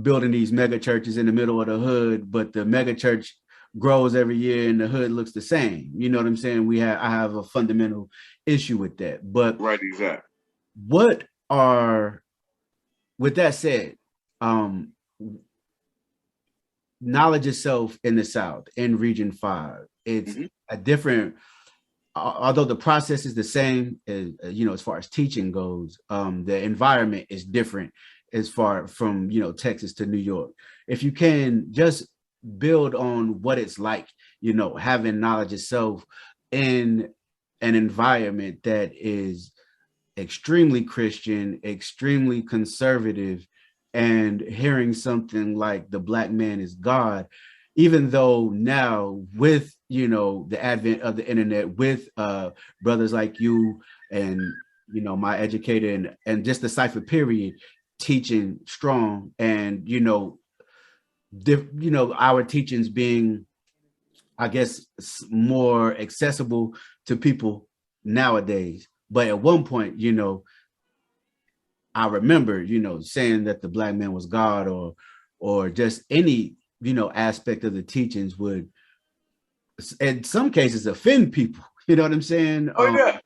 building these mega churches in the middle of the hood, but the mega church grows every year and the hood looks the same. You know what I'm saying? I have a fundamental issue with that. But right, exactly. With that said, knowledge itself in the South, in Region 5, it's a different, although the process is the same, as far as teaching goes, the environment is different as far from, Texas to New York. If you can just build on what it's like, having knowledge itself in an environment that is extremely Christian, extremely conservative, and hearing something like the black man is God, even though now with, you know, the advent of the internet, with brothers like you and, you know, my educator and just the cipher period teaching strong, and, you know, you know, our teachings being, I guess, more accessible to people nowadays. But at one point, you know, I remember, you know, saying that the black man was God, or just any, you know, aspect of the teachings would, in some cases, offend people. You know what I'm saying? Oh yeah.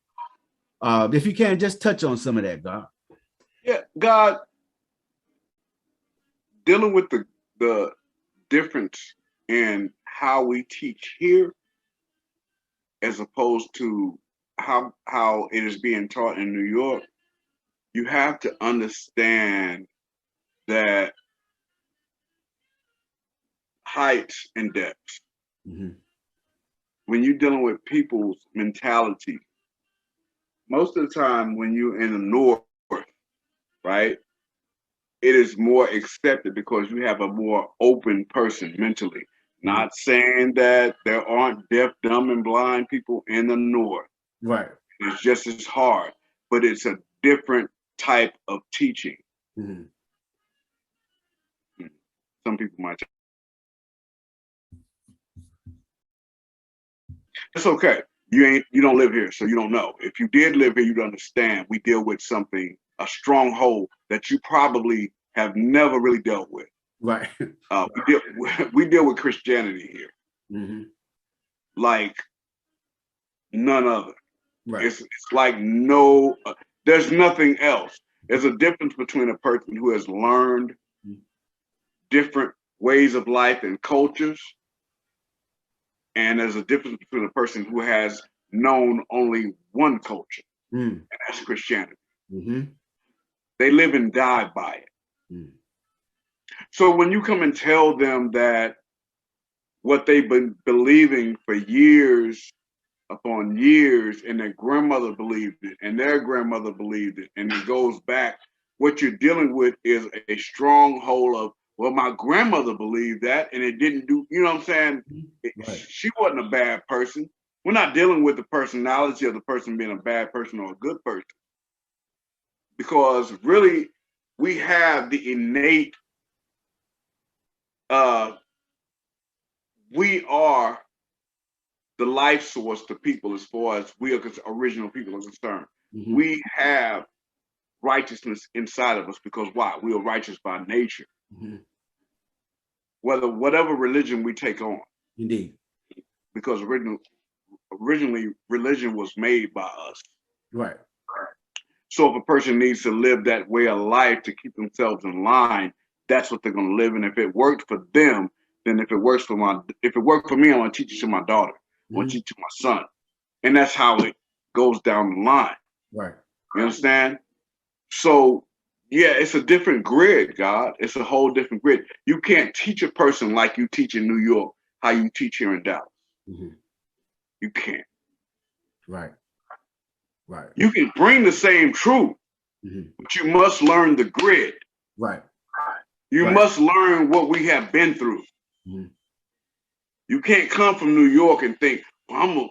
If you can just touch on some of that, God. Yeah, God, dealing with the difference in how we teach here as opposed to how it is being taught in New York, you have to understand that heights and depths. Mm-hmm. When you're dealing with people's mentality, most of the time when you're in the north, right, it is more accepted because you have a more open person mentally. Mm-hmm. Not saying that there aren't deaf, dumb, and blind people in the north. Right. It's just as hard, but it's a different type of teaching. Mm-hmm. Some people might. It's okay. You don't live here, so you don't know. If you did live here, you'd understand. We deal with something, a stronghold that you probably have never really dealt with. Right. We deal with Christianity here, Mm-hmm. like none other. Right. It's like no, there's nothing else. There's a difference between a person who has learned different ways of life and cultures, and there's a difference between a person who has known only one culture, and that's Christianity. Mm-hmm. They live and die by it. Mm. So when you come and tell them that what they've been believing for years upon years, and their grandmother believed it, and their grandmother believed it, and it goes back, what you're dealing with is a stronghold of, well, my grandmother believed that, and it didn't do, you know what I'm saying? Right. She wasn't a bad person. We're not dealing with the personality of the person being a bad person or a good person. Because really, we have the innate, we are the life source to people as far as we are original people are concerned. Mm-hmm. We have righteousness inside of us because why? We are righteous by nature. Mm-hmm. Whatever religion we take on. Indeed. Because originally religion was made by us. Right. So if a person needs to live that way of life to keep themselves in line, that's what they're going to live. And if it worked for them, then if it worked for me, I'm going to teach it to my daughter. I'm going to teach it to my son. And that's how it goes down the line. Right. You understand? So, yeah, it's a different grid, God. It's a whole different grid. You can't teach a person like you teach in New York, how you teach here in Dallas. Mm-hmm. You can't. Right. Right. You can bring the same truth, mm-hmm. but you must learn the grid. Right. You must learn what we have been through. Mm-hmm. You can't come from New York and think, well,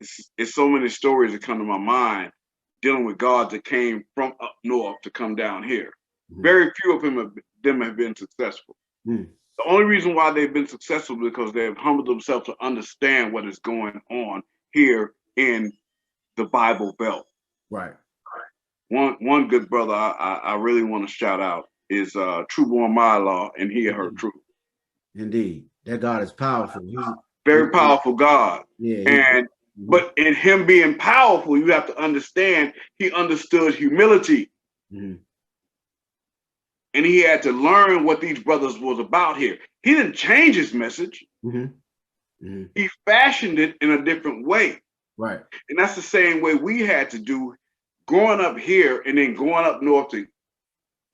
it's so many stories that come to my mind dealing with God that came from up north to come down here. Mm-hmm. Very few of them have been successful. Mm-hmm. The only reason why they've been successful is because they've humbled themselves to understand what is going on here in the Bible Belt. Right. One good brother I really want to shout out is Trueborn Mylaw, and he heard truth. Indeed, that God is powerful. He's very powerful God. Yeah. But in him being powerful, you have to understand he understood humility. Mm-hmm. And he had to learn what these brothers was about here. He didn't change his message. Mm-hmm. Mm-hmm. He fashioned it in a different way. Right. And that's the same way we had to do growing up here and then going up north to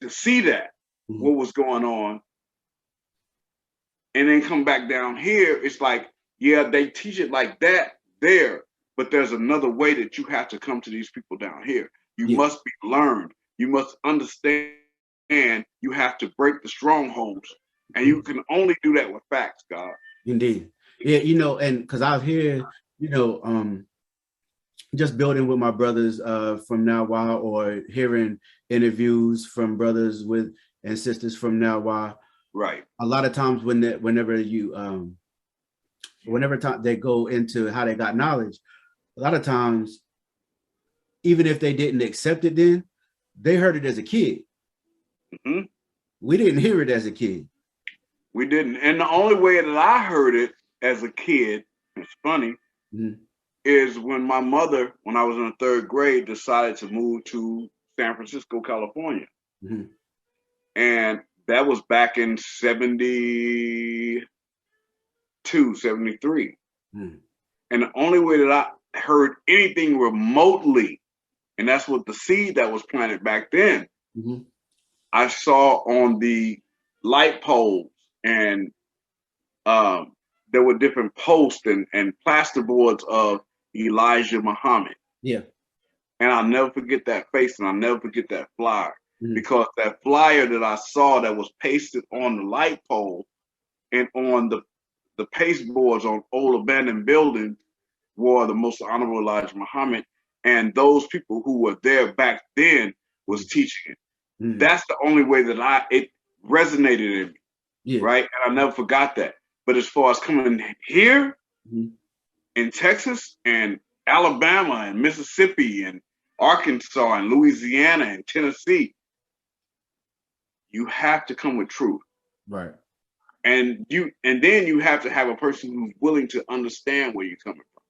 see that, mm-hmm. what was going on. And then come back down here. It's like, yeah, they teach it like that there, but there's another way that you have to come to these people down here. You must be learned. You must understand you have to break the strongholds. And you can only do that with facts, God. Indeed. Yeah, and because I've heard, just building with my brothers from now on, or hearing interviews from brothers with and sisters from now on. Right. A lot of times whenever they go into how they got knowledge, a lot of times, even if they didn't accept it then, they heard it as a kid. Mm-hmm. We didn't hear it as a kid. We didn't. And the only way that I heard it as a kid, it's funny, is when my mother, when I was in the 3rd grade, decided to move to San Francisco, California. And that was back in 72, 73. And the only way that I heard anything remotely, and that's what the seed that was planted back then, I saw on the light poles, and there were different posts and plasterboards of Elijah Muhammad. Yeah. And I'll never forget that face, and I'll never forget that flyer. Because that flyer that I saw that was pasted on the light pole and on the pasteboards on old abandoned buildings were the Most Honorable Elijah Muhammad, and those people who were there back then was teaching it. That's the only way that it resonated in me, right? And I never forgot that. But as far as coming here in Texas and Alabama and Mississippi and Arkansas and Louisiana and Tennessee, you have to come with truth. Right. And then you have to have a person who's willing to understand where you're coming from.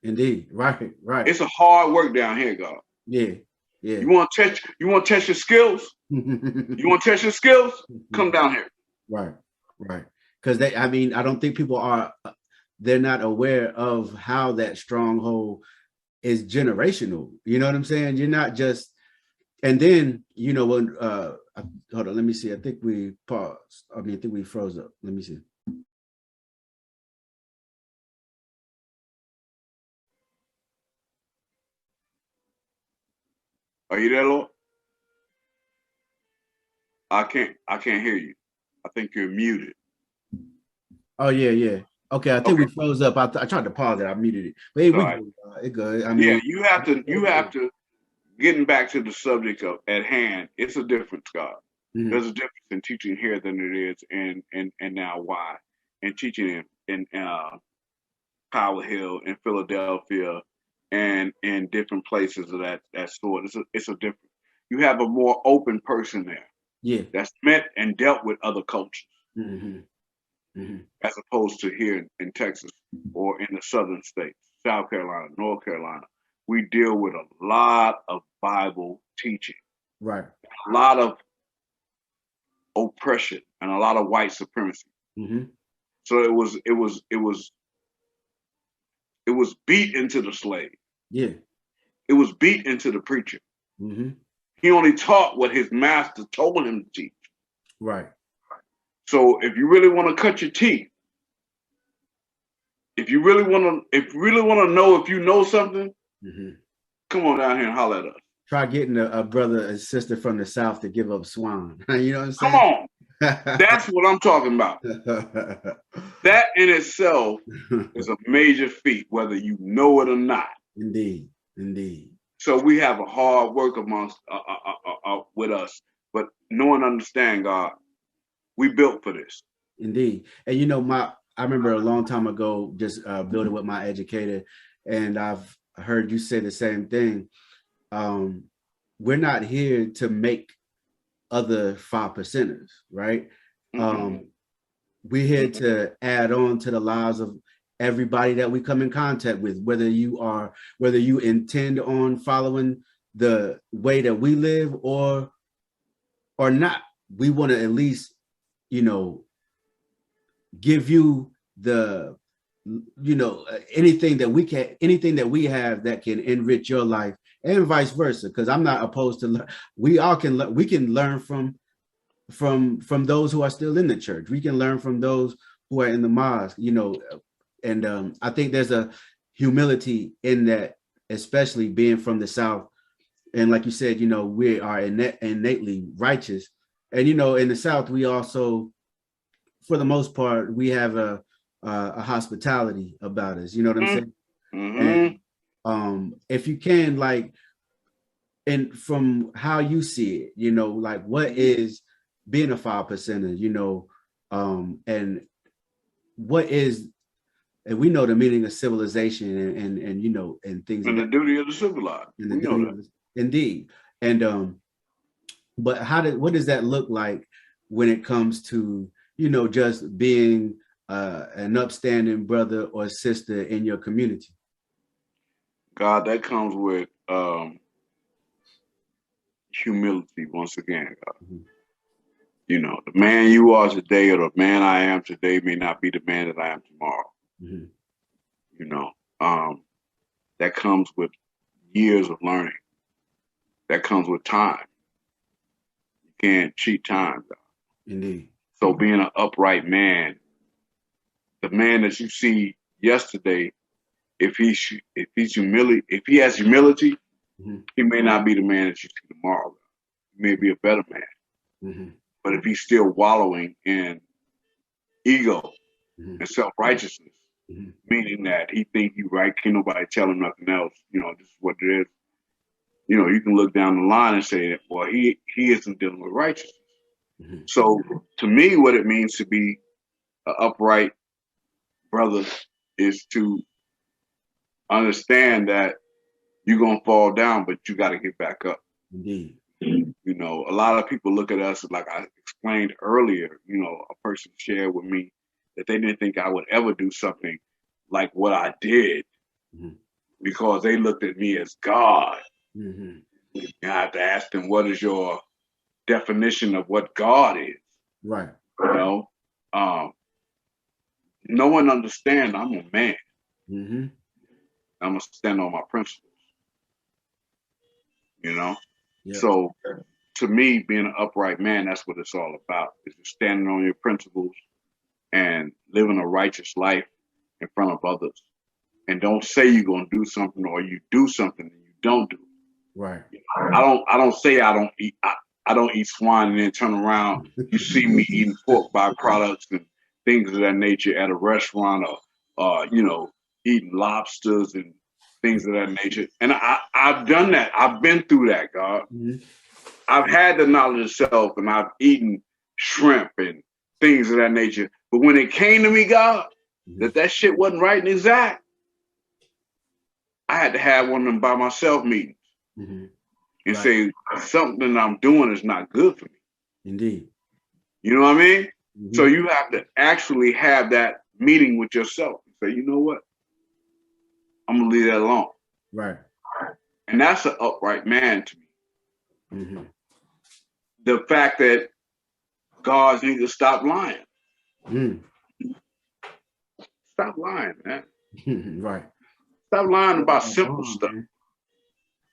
Indeed. Right. It's a hard work down here, God. Yeah. You want to test your skills? You want to test your skills? Come down here. Right. Because I don't think people they're not aware of how that stronghold is generational. You know what I'm saying? You're not just, and then, when, hold on, let me see. I think we paused. I think we froze up. Let me see. Are you there, Lord? I can't hear you. I think you're muted. Oh, yeah. Okay, I think we froze up. I tried to pause it. I muted it. But hey, it good. You have to, getting back to the subject at hand, it's a difference, God. There's a difference in teaching here than it is in now why. And teaching in Power Hill, in Philadelphia, and in different places of that sort. It's a different. You have a more open person there. Yeah. That's met and dealt with other cultures. As opposed to here in Texas or in the southern states, South Carolina, North Carolina. We deal with a lot of Bible teaching. Right. A lot of oppression and a lot of white supremacy. So it was beat into the slave. Yeah. It was beat into the preacher. He only taught what his master told him to teach. Right. So if you really want to cut your teeth, if you really want to know if you know something, come on down here and holler at us. Try getting a brother and sister from the South to give up swine. You know what I'm saying? Come on. That's what I'm talking about. That in itself is a major feat, whether you know it or not. Indeed. So we have a hard work amongst with us, but know and understand, God, we built for this. Indeed. And I remember a long time ago just building with my educator, and I've heard you say the same thing. We're not here to make other 5%ers, right? We're here to add on to the lives of everybody that we come in contact with, whether you intend on following the way that we live or not. We want to at least, give you the, anything that we have that can enrich your life, and vice versa. Because I'm not opposed to we can learn from those who are still in the church. We can learn from those who are in the mosque, and I think there's a humility in that, especially being from the South, And like you said, you know, we are innately righteous. And, you know, in the South, we also, for the most part, we have a hospitality about us. You know what I'm saying? Mm-hmm. And if you can, like, and from how you see it, you know, like what is being a 5%er, you know, and what is, and we know the meaning of civilization and you know, and things of And the that, duty of the civilized. and the We know duty that. of, indeed. And but what does that look like when it comes to, you know, just being an upstanding brother or sister in your community? God, that comes with humility once again, God. Mm-hmm. You know, the man you are today or the man I am today may not be the man that I am tomorrow. Mm-hmm. You know, that comes with years of learning. That comes with time. You can't cheat time, God. Indeed. So being an upright man, the man that you see yesterday, if he has humility, Mm-hmm. he may not be the man that you see tomorrow. He may be a better man. Mm-hmm. But if he's still wallowing in ego Mm-hmm. and self-righteousness, Mm-hmm. meaning that he think he right, can't nobody tell him nothing else, you know, this is what it is. You know, you can look down the line and say, well, he isn't dealing with righteousness. Mm-hmm. So to me, what it means to be an upright brother is to understand that you're going to fall down, but you got to get back up. Indeed. You know, a lot of people look at us, like I explained earlier, you know, a person shared with me that they didn't think I would ever do something like what I did Mm-hmm. because they looked at me as God. Mm-hmm. And I have to ask them, what is your definition of what God is? Right. You know, no one understands I'm a man. Mm-hmm. I'm going to stand on my principles, you know? Yep. So to me, being an upright man, that's what it's all about, is just standing on your principles and living a righteous life in front of others. And don't say you're going to do something or you do something and you don't do it. Right. I don't say I don't eat. I don't eat swine and then turn around. You see me eating pork byproducts and things of that nature at a restaurant or you know, eating lobsters and things of that nature. And I've done that. I've been through that, God. Mm-hmm. I've had the knowledge of self and I've eaten shrimp and things of that nature. But when it came to me, God, Mm-hmm. that shit wasn't right and exact, I had to have one of them by myself meetings Mm-hmm. and Right. say something I'm doing is not good for me. Indeed. You know what I mean? Mm-hmm. So you have to actually have that meeting with yourself and say, you know what? I'm gonna leave that alone. Right. And that's an upright man to me. Mm-hmm. The fact that God needs to stop lying. Mm. Stop lying, man. Right. Stop lying about simple stuff. Man.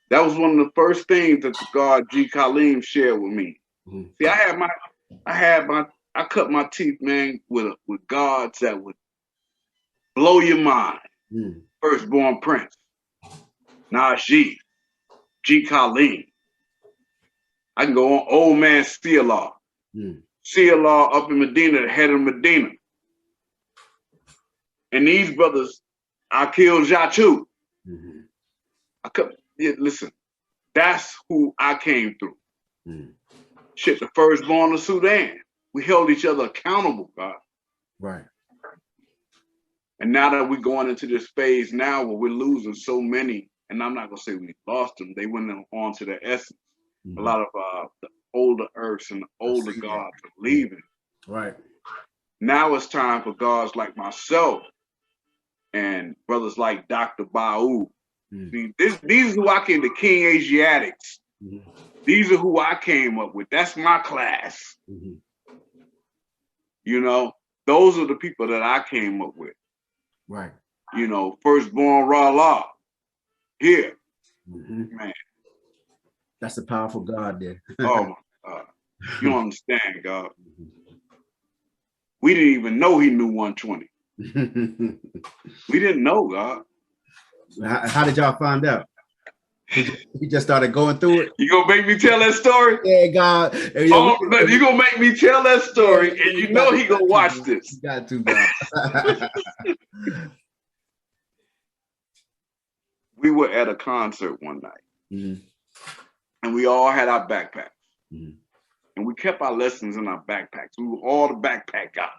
That was one of the first things that the God G. Kaleem shared with me. Mm-hmm. See, I cut my teeth, man, with gods that would blow your mind. Mm. Firstborn Prince, Najee, G. Kaleem. I can go on Old Man Sealaw. Mm. Sealaw up in Medina, the head of Medina. And these brothers, I killed Jatu. Mm-hmm. Listen, that's who I came through. Mm. Shit, the firstborn of Sudan. We held each other accountable, God. Right. And now that we're going into this phase now where we're losing so many, and I'm not going to say we lost them, they went on to their essence. Mm-hmm. A lot of the older earths and the older gods are leaving. Right. Now it's time for gods like myself and brothers like Dr. Ba'u. Mm-hmm. See, these are who I came, the King Asiatics. Mm-hmm. These are who I came up with. That's my class. Mm-hmm. You know, those are the people that I came up with. Right. You know, firstborn Ra-La. Here. Mm-hmm. Man. That's a powerful God there. Oh my God. You don't understand, God. Mm-hmm. We didn't even know he knew 120. We didn't know, God. How did y'all find out? He just started going through it. You gonna make me tell that story? Yeah, God. Yeah, Oh, no, you gonna make me tell that story, yeah, and you know he gonna watch this. You got to, God. We were at a concert one night, and we all had our backpacks, and we kept our lessons in our backpacks. We were all the backpack guys.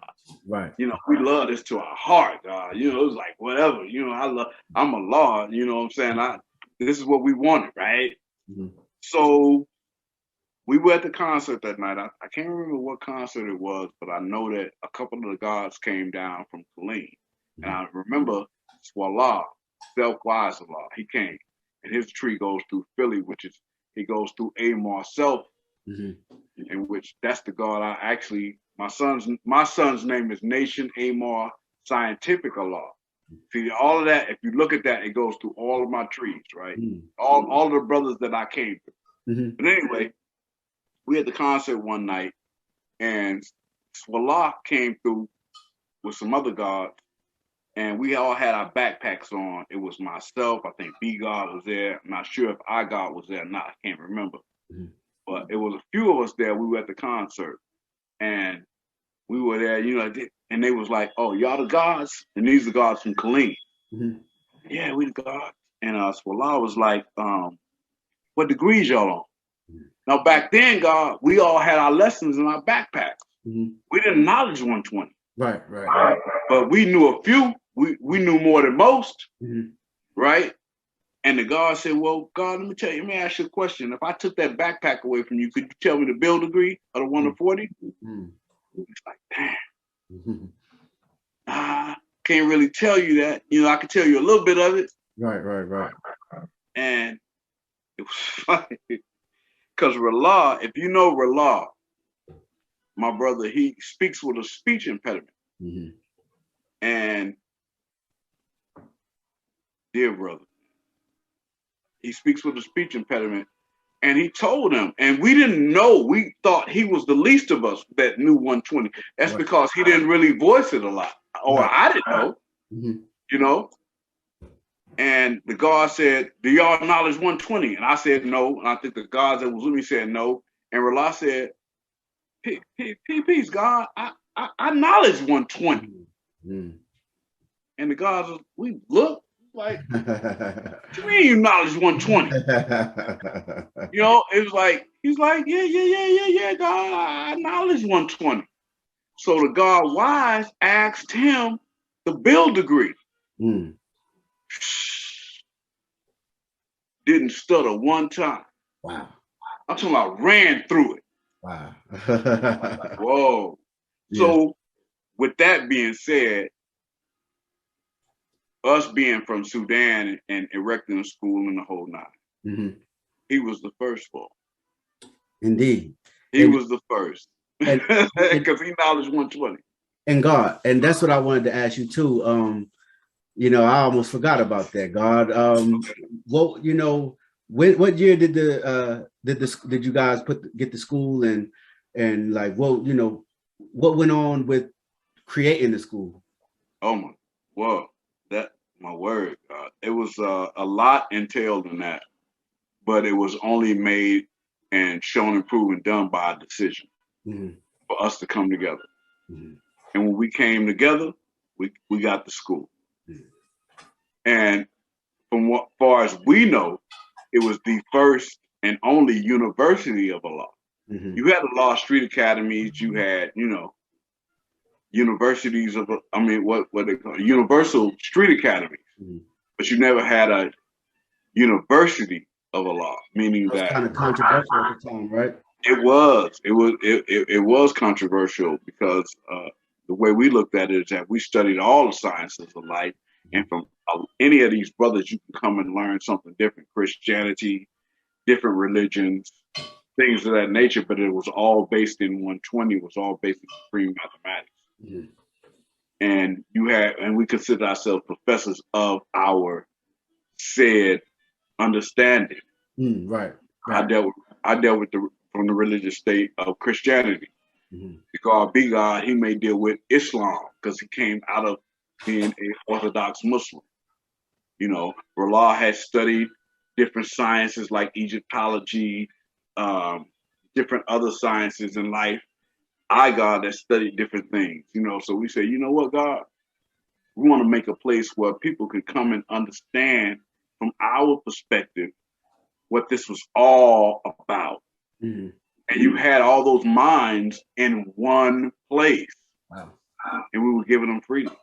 Right. You know, we love this to our heart. You know, it was like whatever. You know, I'm a law. You know what I'm saying? This is what we wanted, right? So we were at the concert that night. I can't remember what concert it was, but I know that a couple of the guards came down from Killeen. And I remember Swallah, Self-Wise Allah, he came. And his tree goes through Philly, he goes through Amar Self, in which that's the God my son's name is Nation Amar Scientific Allah. See, all of that, if you look at that, it goes through all of my trees, right? All of the brothers that I came through. But anyway, we had the concert one night, and Swallah came through with some other guards, and we all had our backpacks on. It was myself, I think B God was there. I'm not sure if I God was there or not. I can't remember. But it was a few of us there. We were at the concert, and we were there, you know, and they was like, "Oh, y'all the gods?" And these are the gods from Killeen. Yeah, we the gods. And Swallah was like, "What degrees y'all on?" Now back then, God, we all had our lessons in our backpacks. We didn't knowledge 120. Right. But we knew a few. We knew more than most, right? And the God said, "Well, God, let me ask you a question. If I took that backpack away from you, could you tell me the bill degree of the 1 to 40? It's like, damn. Can't really tell you that. You know, I can tell you a little bit of it. Right. And it was funny. Because Rala, if you know Rala, my brother, he speaks with a speech impediment. And dear brother, he speaks with a speech impediment. And he told him, and we didn't know, we thought he was the least of us that knew 120. That's because he didn't really voice it a lot. Or I didn't know, you know. And the God said, "Do y'all acknowledge 120?" And I said no. And I think the gods that was with me said no. And Rala said, "Peace, God. I acknowledge 120." And the gods, we look like, what you mean you acknowledge 120? You know, it was like, he's like, yeah, God, I acknowledge 120. So the God wise asked him the bill degree. Didn't stutter one time. Wow. I'm talking about ran through it. Wow. Whoa. Yeah. So with that being said, us being from Sudan and erecting a school in the whole nine, he was the first for. Indeed. He was the first. Because he knowledge 120. And God, and that's what I wanted to ask you too. You know, I almost forgot about that, God. What year did you guys get the school and like what went on with creating the school? Oh my word. It was a lot entailed in that, but it was only made and shown and proven done by a decision for us to come together. And when we came together, we got the school. And from what far as we know, it was the first and only university of Allah. You had the law street academies, you had, universities of, what they call universal street academies, but you never had a university of Allah, meaning that kind of controversial at the time, right? It was controversial because the way we looked at it is that we studied all the sciences of life, and from any of these brothers, you can come and learn something different: Christianity, different religions, things of that nature. But it was all based in 120. It was all based in supreme mathematics. And we considered ourselves professors of our said understanding. Right. I dealt with from the religious state of Christianity. Because B God, he may deal with Islam because he came out of being an Orthodox Muslim. Rala had studied different sciences like Egyptology, different other sciences in life. God that studied different things, So we say, you know what, God, we want to make a place where people can come and understand from our perspective what this was all about. Mm-hmm. And you had all those minds in one place. Wow. And we were giving them freedom.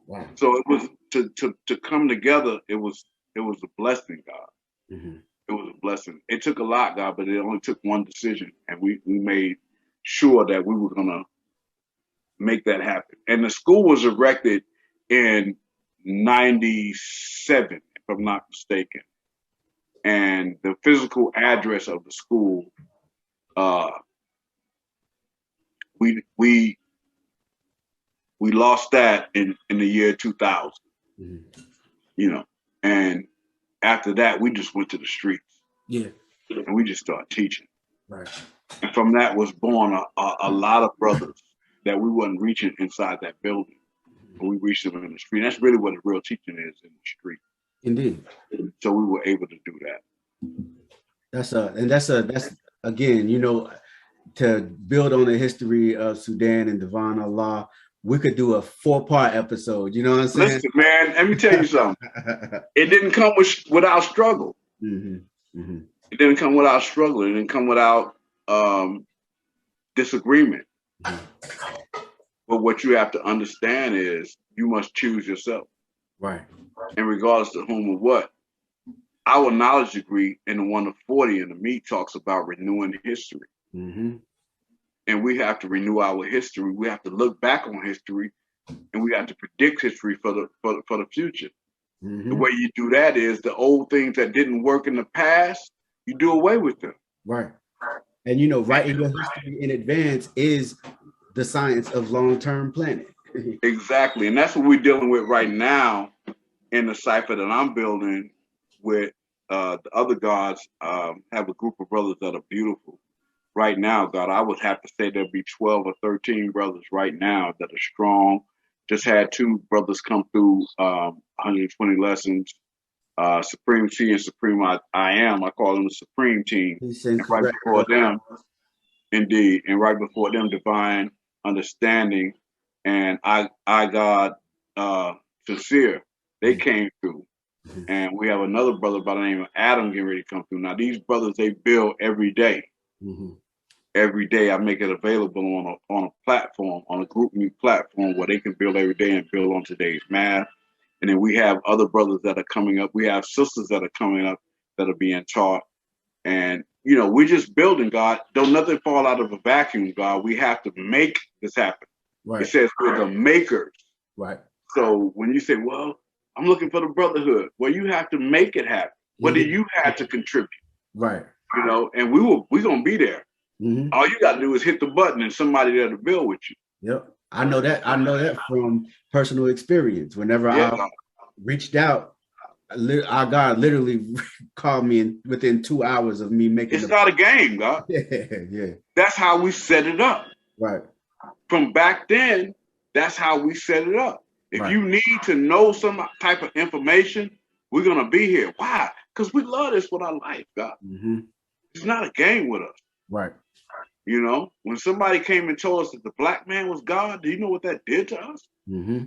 Wow. So it was to come together, it was a blessing, God. Mm-hmm. It was a blessing. It took a lot, God, but it only took one decision. And we made sure that we were gonna make that happen. And the school was erected in 97, if I'm not mistaken. And the physical address of the school, we lost that in the year 2000. Mm-hmm. And after that, we just went to the streets. Yeah. And we just started teaching. Right. And from that was born a lot of brothers that we wasn't reaching inside that building. But we reached them in the street. And that's really what the real teaching is, in the street. Indeed. So we were able to do that. That's again, to build on the history of Sudan and Divine Allah, we could do a 4-part episode. You know what I'm saying? Listen, man, let me tell you something. It didn't come without struggle. Mm-hmm. Mm-hmm. It didn't come without struggle. It didn't come without disagreement. Mm-hmm. But what you have to understand is you must choose yourself. Right. And regardless of whom or what, our knowledge degree in the 1 to 40 in the meat talks about renewing history. Mm-hmm. And we have to renew our history. We have to look back on history, and we have to predict history for the future. Mm-hmm. The way you do that is the old things that didn't work in the past, you do away with them. Right. And writing your history in advance is the science of long-term planning. Exactly. And that's what we're dealing with right now in the cipher that I'm building with the other gods. Have a group of brothers that are beautiful. Right now, God, I would have to say there'll be 12 or 13 brothers right now that are strong. Just had 2 brothers come through 120 lessons. Supreme T and Supreme I Am. I call them the Supreme Team. And right before them, indeed, and right before them, Divine Understanding and I God Sincere. They came through. Mm-hmm. And we have another brother by the name of Adam getting ready to come through. Now, these brothers, they build every day. Mm-hmm. Every day I make it available on a platform, on a group meet platform where they can build every day and build on today's math. And then we have other brothers that are coming up. We have sisters that are coming up that are being taught. And, we're just building, God. Don't nothing fall out of a vacuum, God. We have to make this happen. Right. It says we're the makers. Right. So when you say, well, I'm looking for the brotherhood, well, you have to make it happen. What do you have to contribute? Right. And we're going to be there. Mm-hmm. All you got to do is hit the button and somebody there to build with you. Yep. I know that from personal experience. Whenever I reached out, our God literally called me within 2 hours of me making It's not a game, God. Yeah. That's how we set it up. Right. From back then, that's how we set it up. If you need to know some type of information, we're going to be here. Why? Because we love this with our life, God. Mm-hmm. It's not a game with us. Right. When somebody came and told us that the black man was God, do you know what that did to us? Mm-hmm.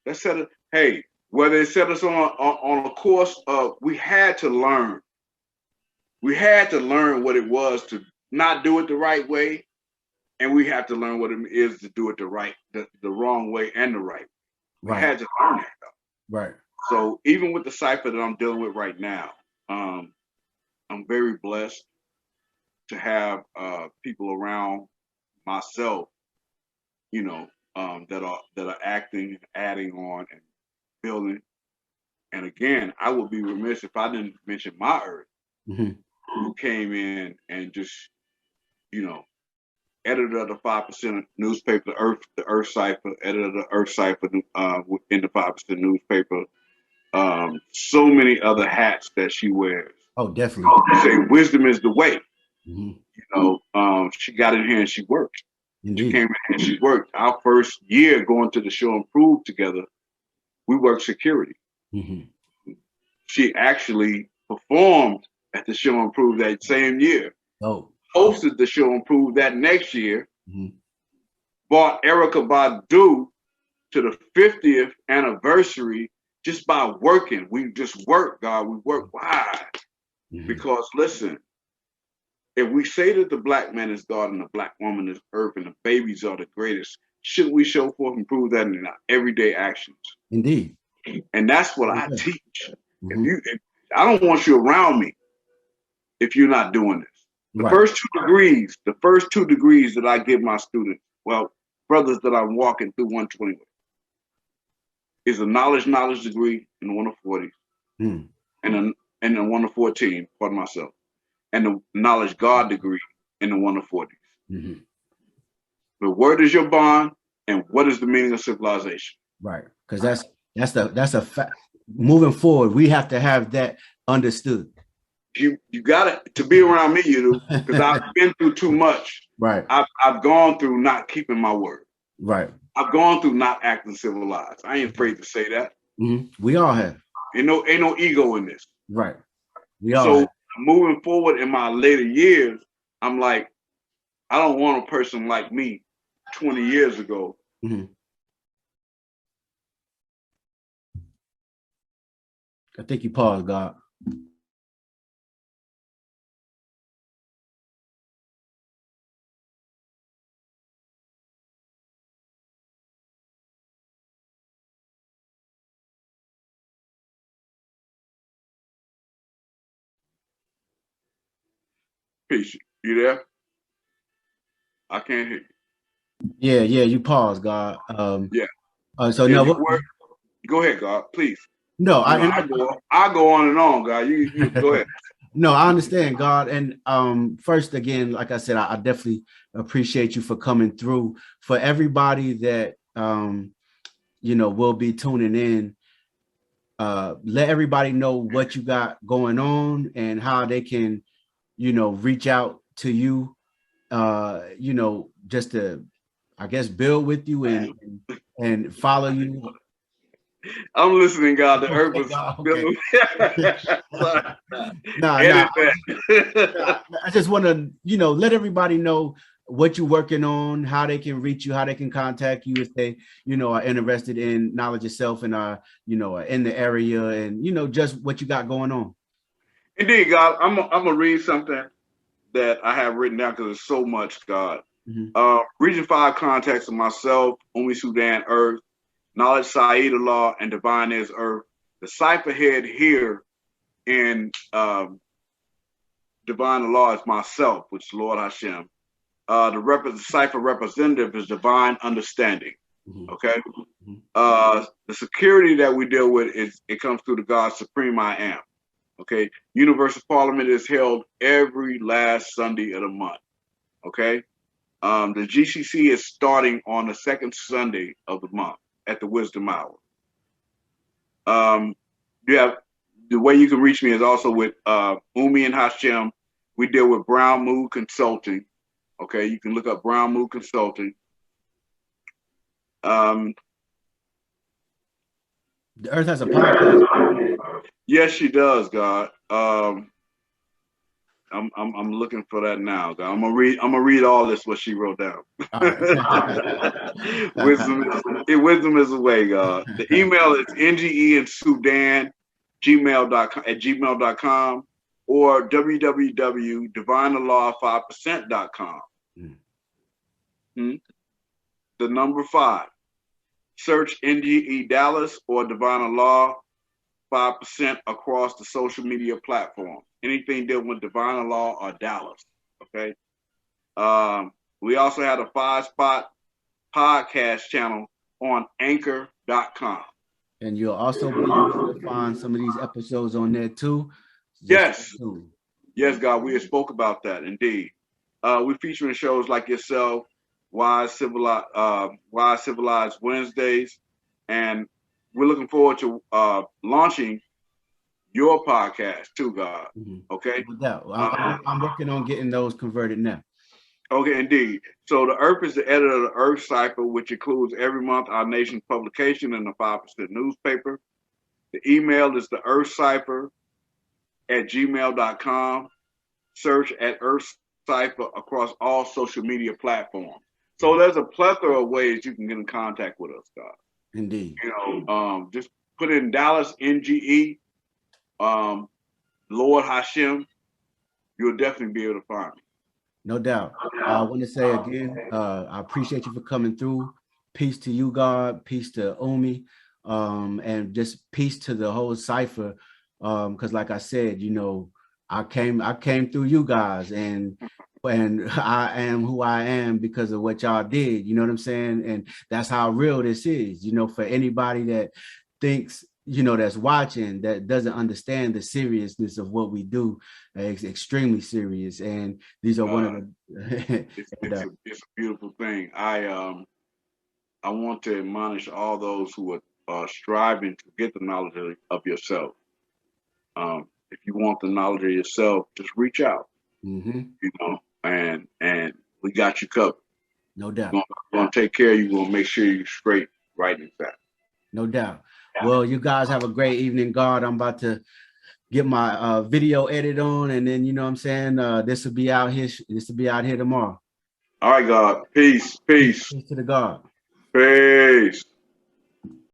That said it, hey, whether it set us on a course of, we had to learn. We had to learn what it was to not do it the right way. And we have to learn what it is to do it the wrong way and the right. We had to learn that, though. Right. So even with the cipher that I'm dealing with right now, I'm very blessed to have people around myself, that are acting, adding on, and building. And again, I would be remiss if I didn't mention my Earth, mm-hmm. who came in and just, editor of the 5% newspaper, the Earth Cipher, editor of the Earth Cipher in the 5% newspaper. So many other hats that she wears. Oh, definitely. Say wisdom is the way. Mm-hmm. She got in here and she worked. Indeed. She came in and she worked. Our first year going to the show and prove together, we worked security. Mm-hmm. She actually performed at the Show Improve that same year. Oh. Hosted the Show Improve that next year. Mm-hmm. Brought Erykah Badu to the 50th anniversary just by working. We just work, God. We work. Why? Mm-hmm. Because listen, if we say that the black man is God and the black woman is earth and the babies are the greatest, shouldn't we show forth and prove that in our everyday actions? Indeed. And that's what I teach. Mm-hmm. If I don't want you around me if you're not doing this. The first two degrees that I give my students, well, brothers that I'm walking through 120 with, is a knowledge degree in the 140s, and the 114, pardon myself, and the knowledge God degree in the 140s. Mm-hmm. But where is your bond, and what is the meaning of civilization? Right, because that's a fact. Moving forward, we have to have that understood. You got it to be around me, you do, because I've been through too much. Right. I've gone through not keeping my word. Right. I've gone through not acting civilized. I ain't afraid to say that. Mm-hmm. We all have. Ain't no ego in this. Right. We all have. Moving forward in my later years, I'm like, I don't want a person like me 20 years ago. Mm-hmm. I think you paused, God. Peace. You there? I can't hear you. Yeah, you paused, God. Yeah. So yeah, no. Go ahead, God, please. No, I go on and on, God. You go ahead. No, I understand, God. And first, again, like I said, I definitely appreciate you for coming through. For everybody that will be tuning in, let everybody know what you got going on and how they can, reach out to you, just to, I guess, build with you and follow you. I'm listening, God. The earth was I just want to, let everybody know what you're working on, how they can reach you, how they can contact you if they, are interested in knowledge itself and are in the area and just what you got going on. Indeed, God. I'm gonna read something that I have written down because there's so much, God. Mm-hmm. Region 5 contacts of myself, Sudan Earth, Knowledge Saeed Allah, and Divine is Earth. The cipher head here in Divine Allah is myself, which is Lord Hashim. The cipher representative is Divine Understanding. Mm-hmm. Okay. Mm-hmm. The security that we deal with it comes through the God Supreme I Am. Okay. Universal Parliament is held every last Sunday of the month. Okay. The GCC is starting on the second Sunday of the month at the Wisdom Hour. You have the way you can reach me is also with Umi and Hashim. We deal with Brown Mood Consulting. Okay, you can look up Brown Mood Consulting. The Earth has a podcast. Yes, she does, God. I'm looking for that now. God. I'm gonna read all this what she wrote down. Wisdom is the way, God. The email is ngeandsudan gmail.com or www.divineallah5%.com. The number 5. Search NGE Dallas or Divine Allah 5% across the social media platform. Anything dealing with Divine Allah or Dallas. Okay. We also had a 5-spot podcast channel on anchor.com. And you'll also be able to find some of these episodes on there too. Yes. Yes, God, we have spoke about that indeed. We're featuring shows like yourself, Wise Civilized Wednesdays, and we're looking forward to launching your podcast too, God. Mm-hmm. Okay. I'm working on getting those converted now. Okay, indeed. So the Earth is the editor of the Earth Cipher, which includes every month our nation's publication in the 5% newspaper. The email is the earthcipher@gmail.com. Search at Earth Cipher across all social media platforms. So there's a plethora of ways you can get in contact with us, guys. Indeed. Just put in Dallas NGE, Lord Hashim. You'll definitely be able to find me. No doubt. I want to say again, I appreciate you for coming through. Peace to you, God. Peace to Umi, and just peace to the whole cipher. Because, like I said, I came through you guys, and I am who I am because of what y'all did. You know what I'm saying? And that's how real this is. For anybody that thinks, that's watching, that doesn't understand the seriousness of what we do. It's extremely serious, and these are one of the. It's a beautiful thing. I want to admonish all those who are striving to get the knowledge of yourself. If you want the knowledge of yourself, just reach out. And we got you covered. No doubt. We're gonna take care of you. We're gonna make sure you're straight, right, and fat. No doubt. Well, you guys have a great evening, God. I'm about to get my video edit on, and then what I'm saying, this will be out here. This will be out here tomorrow. All right, God. Peace. Peace to the God. Peace.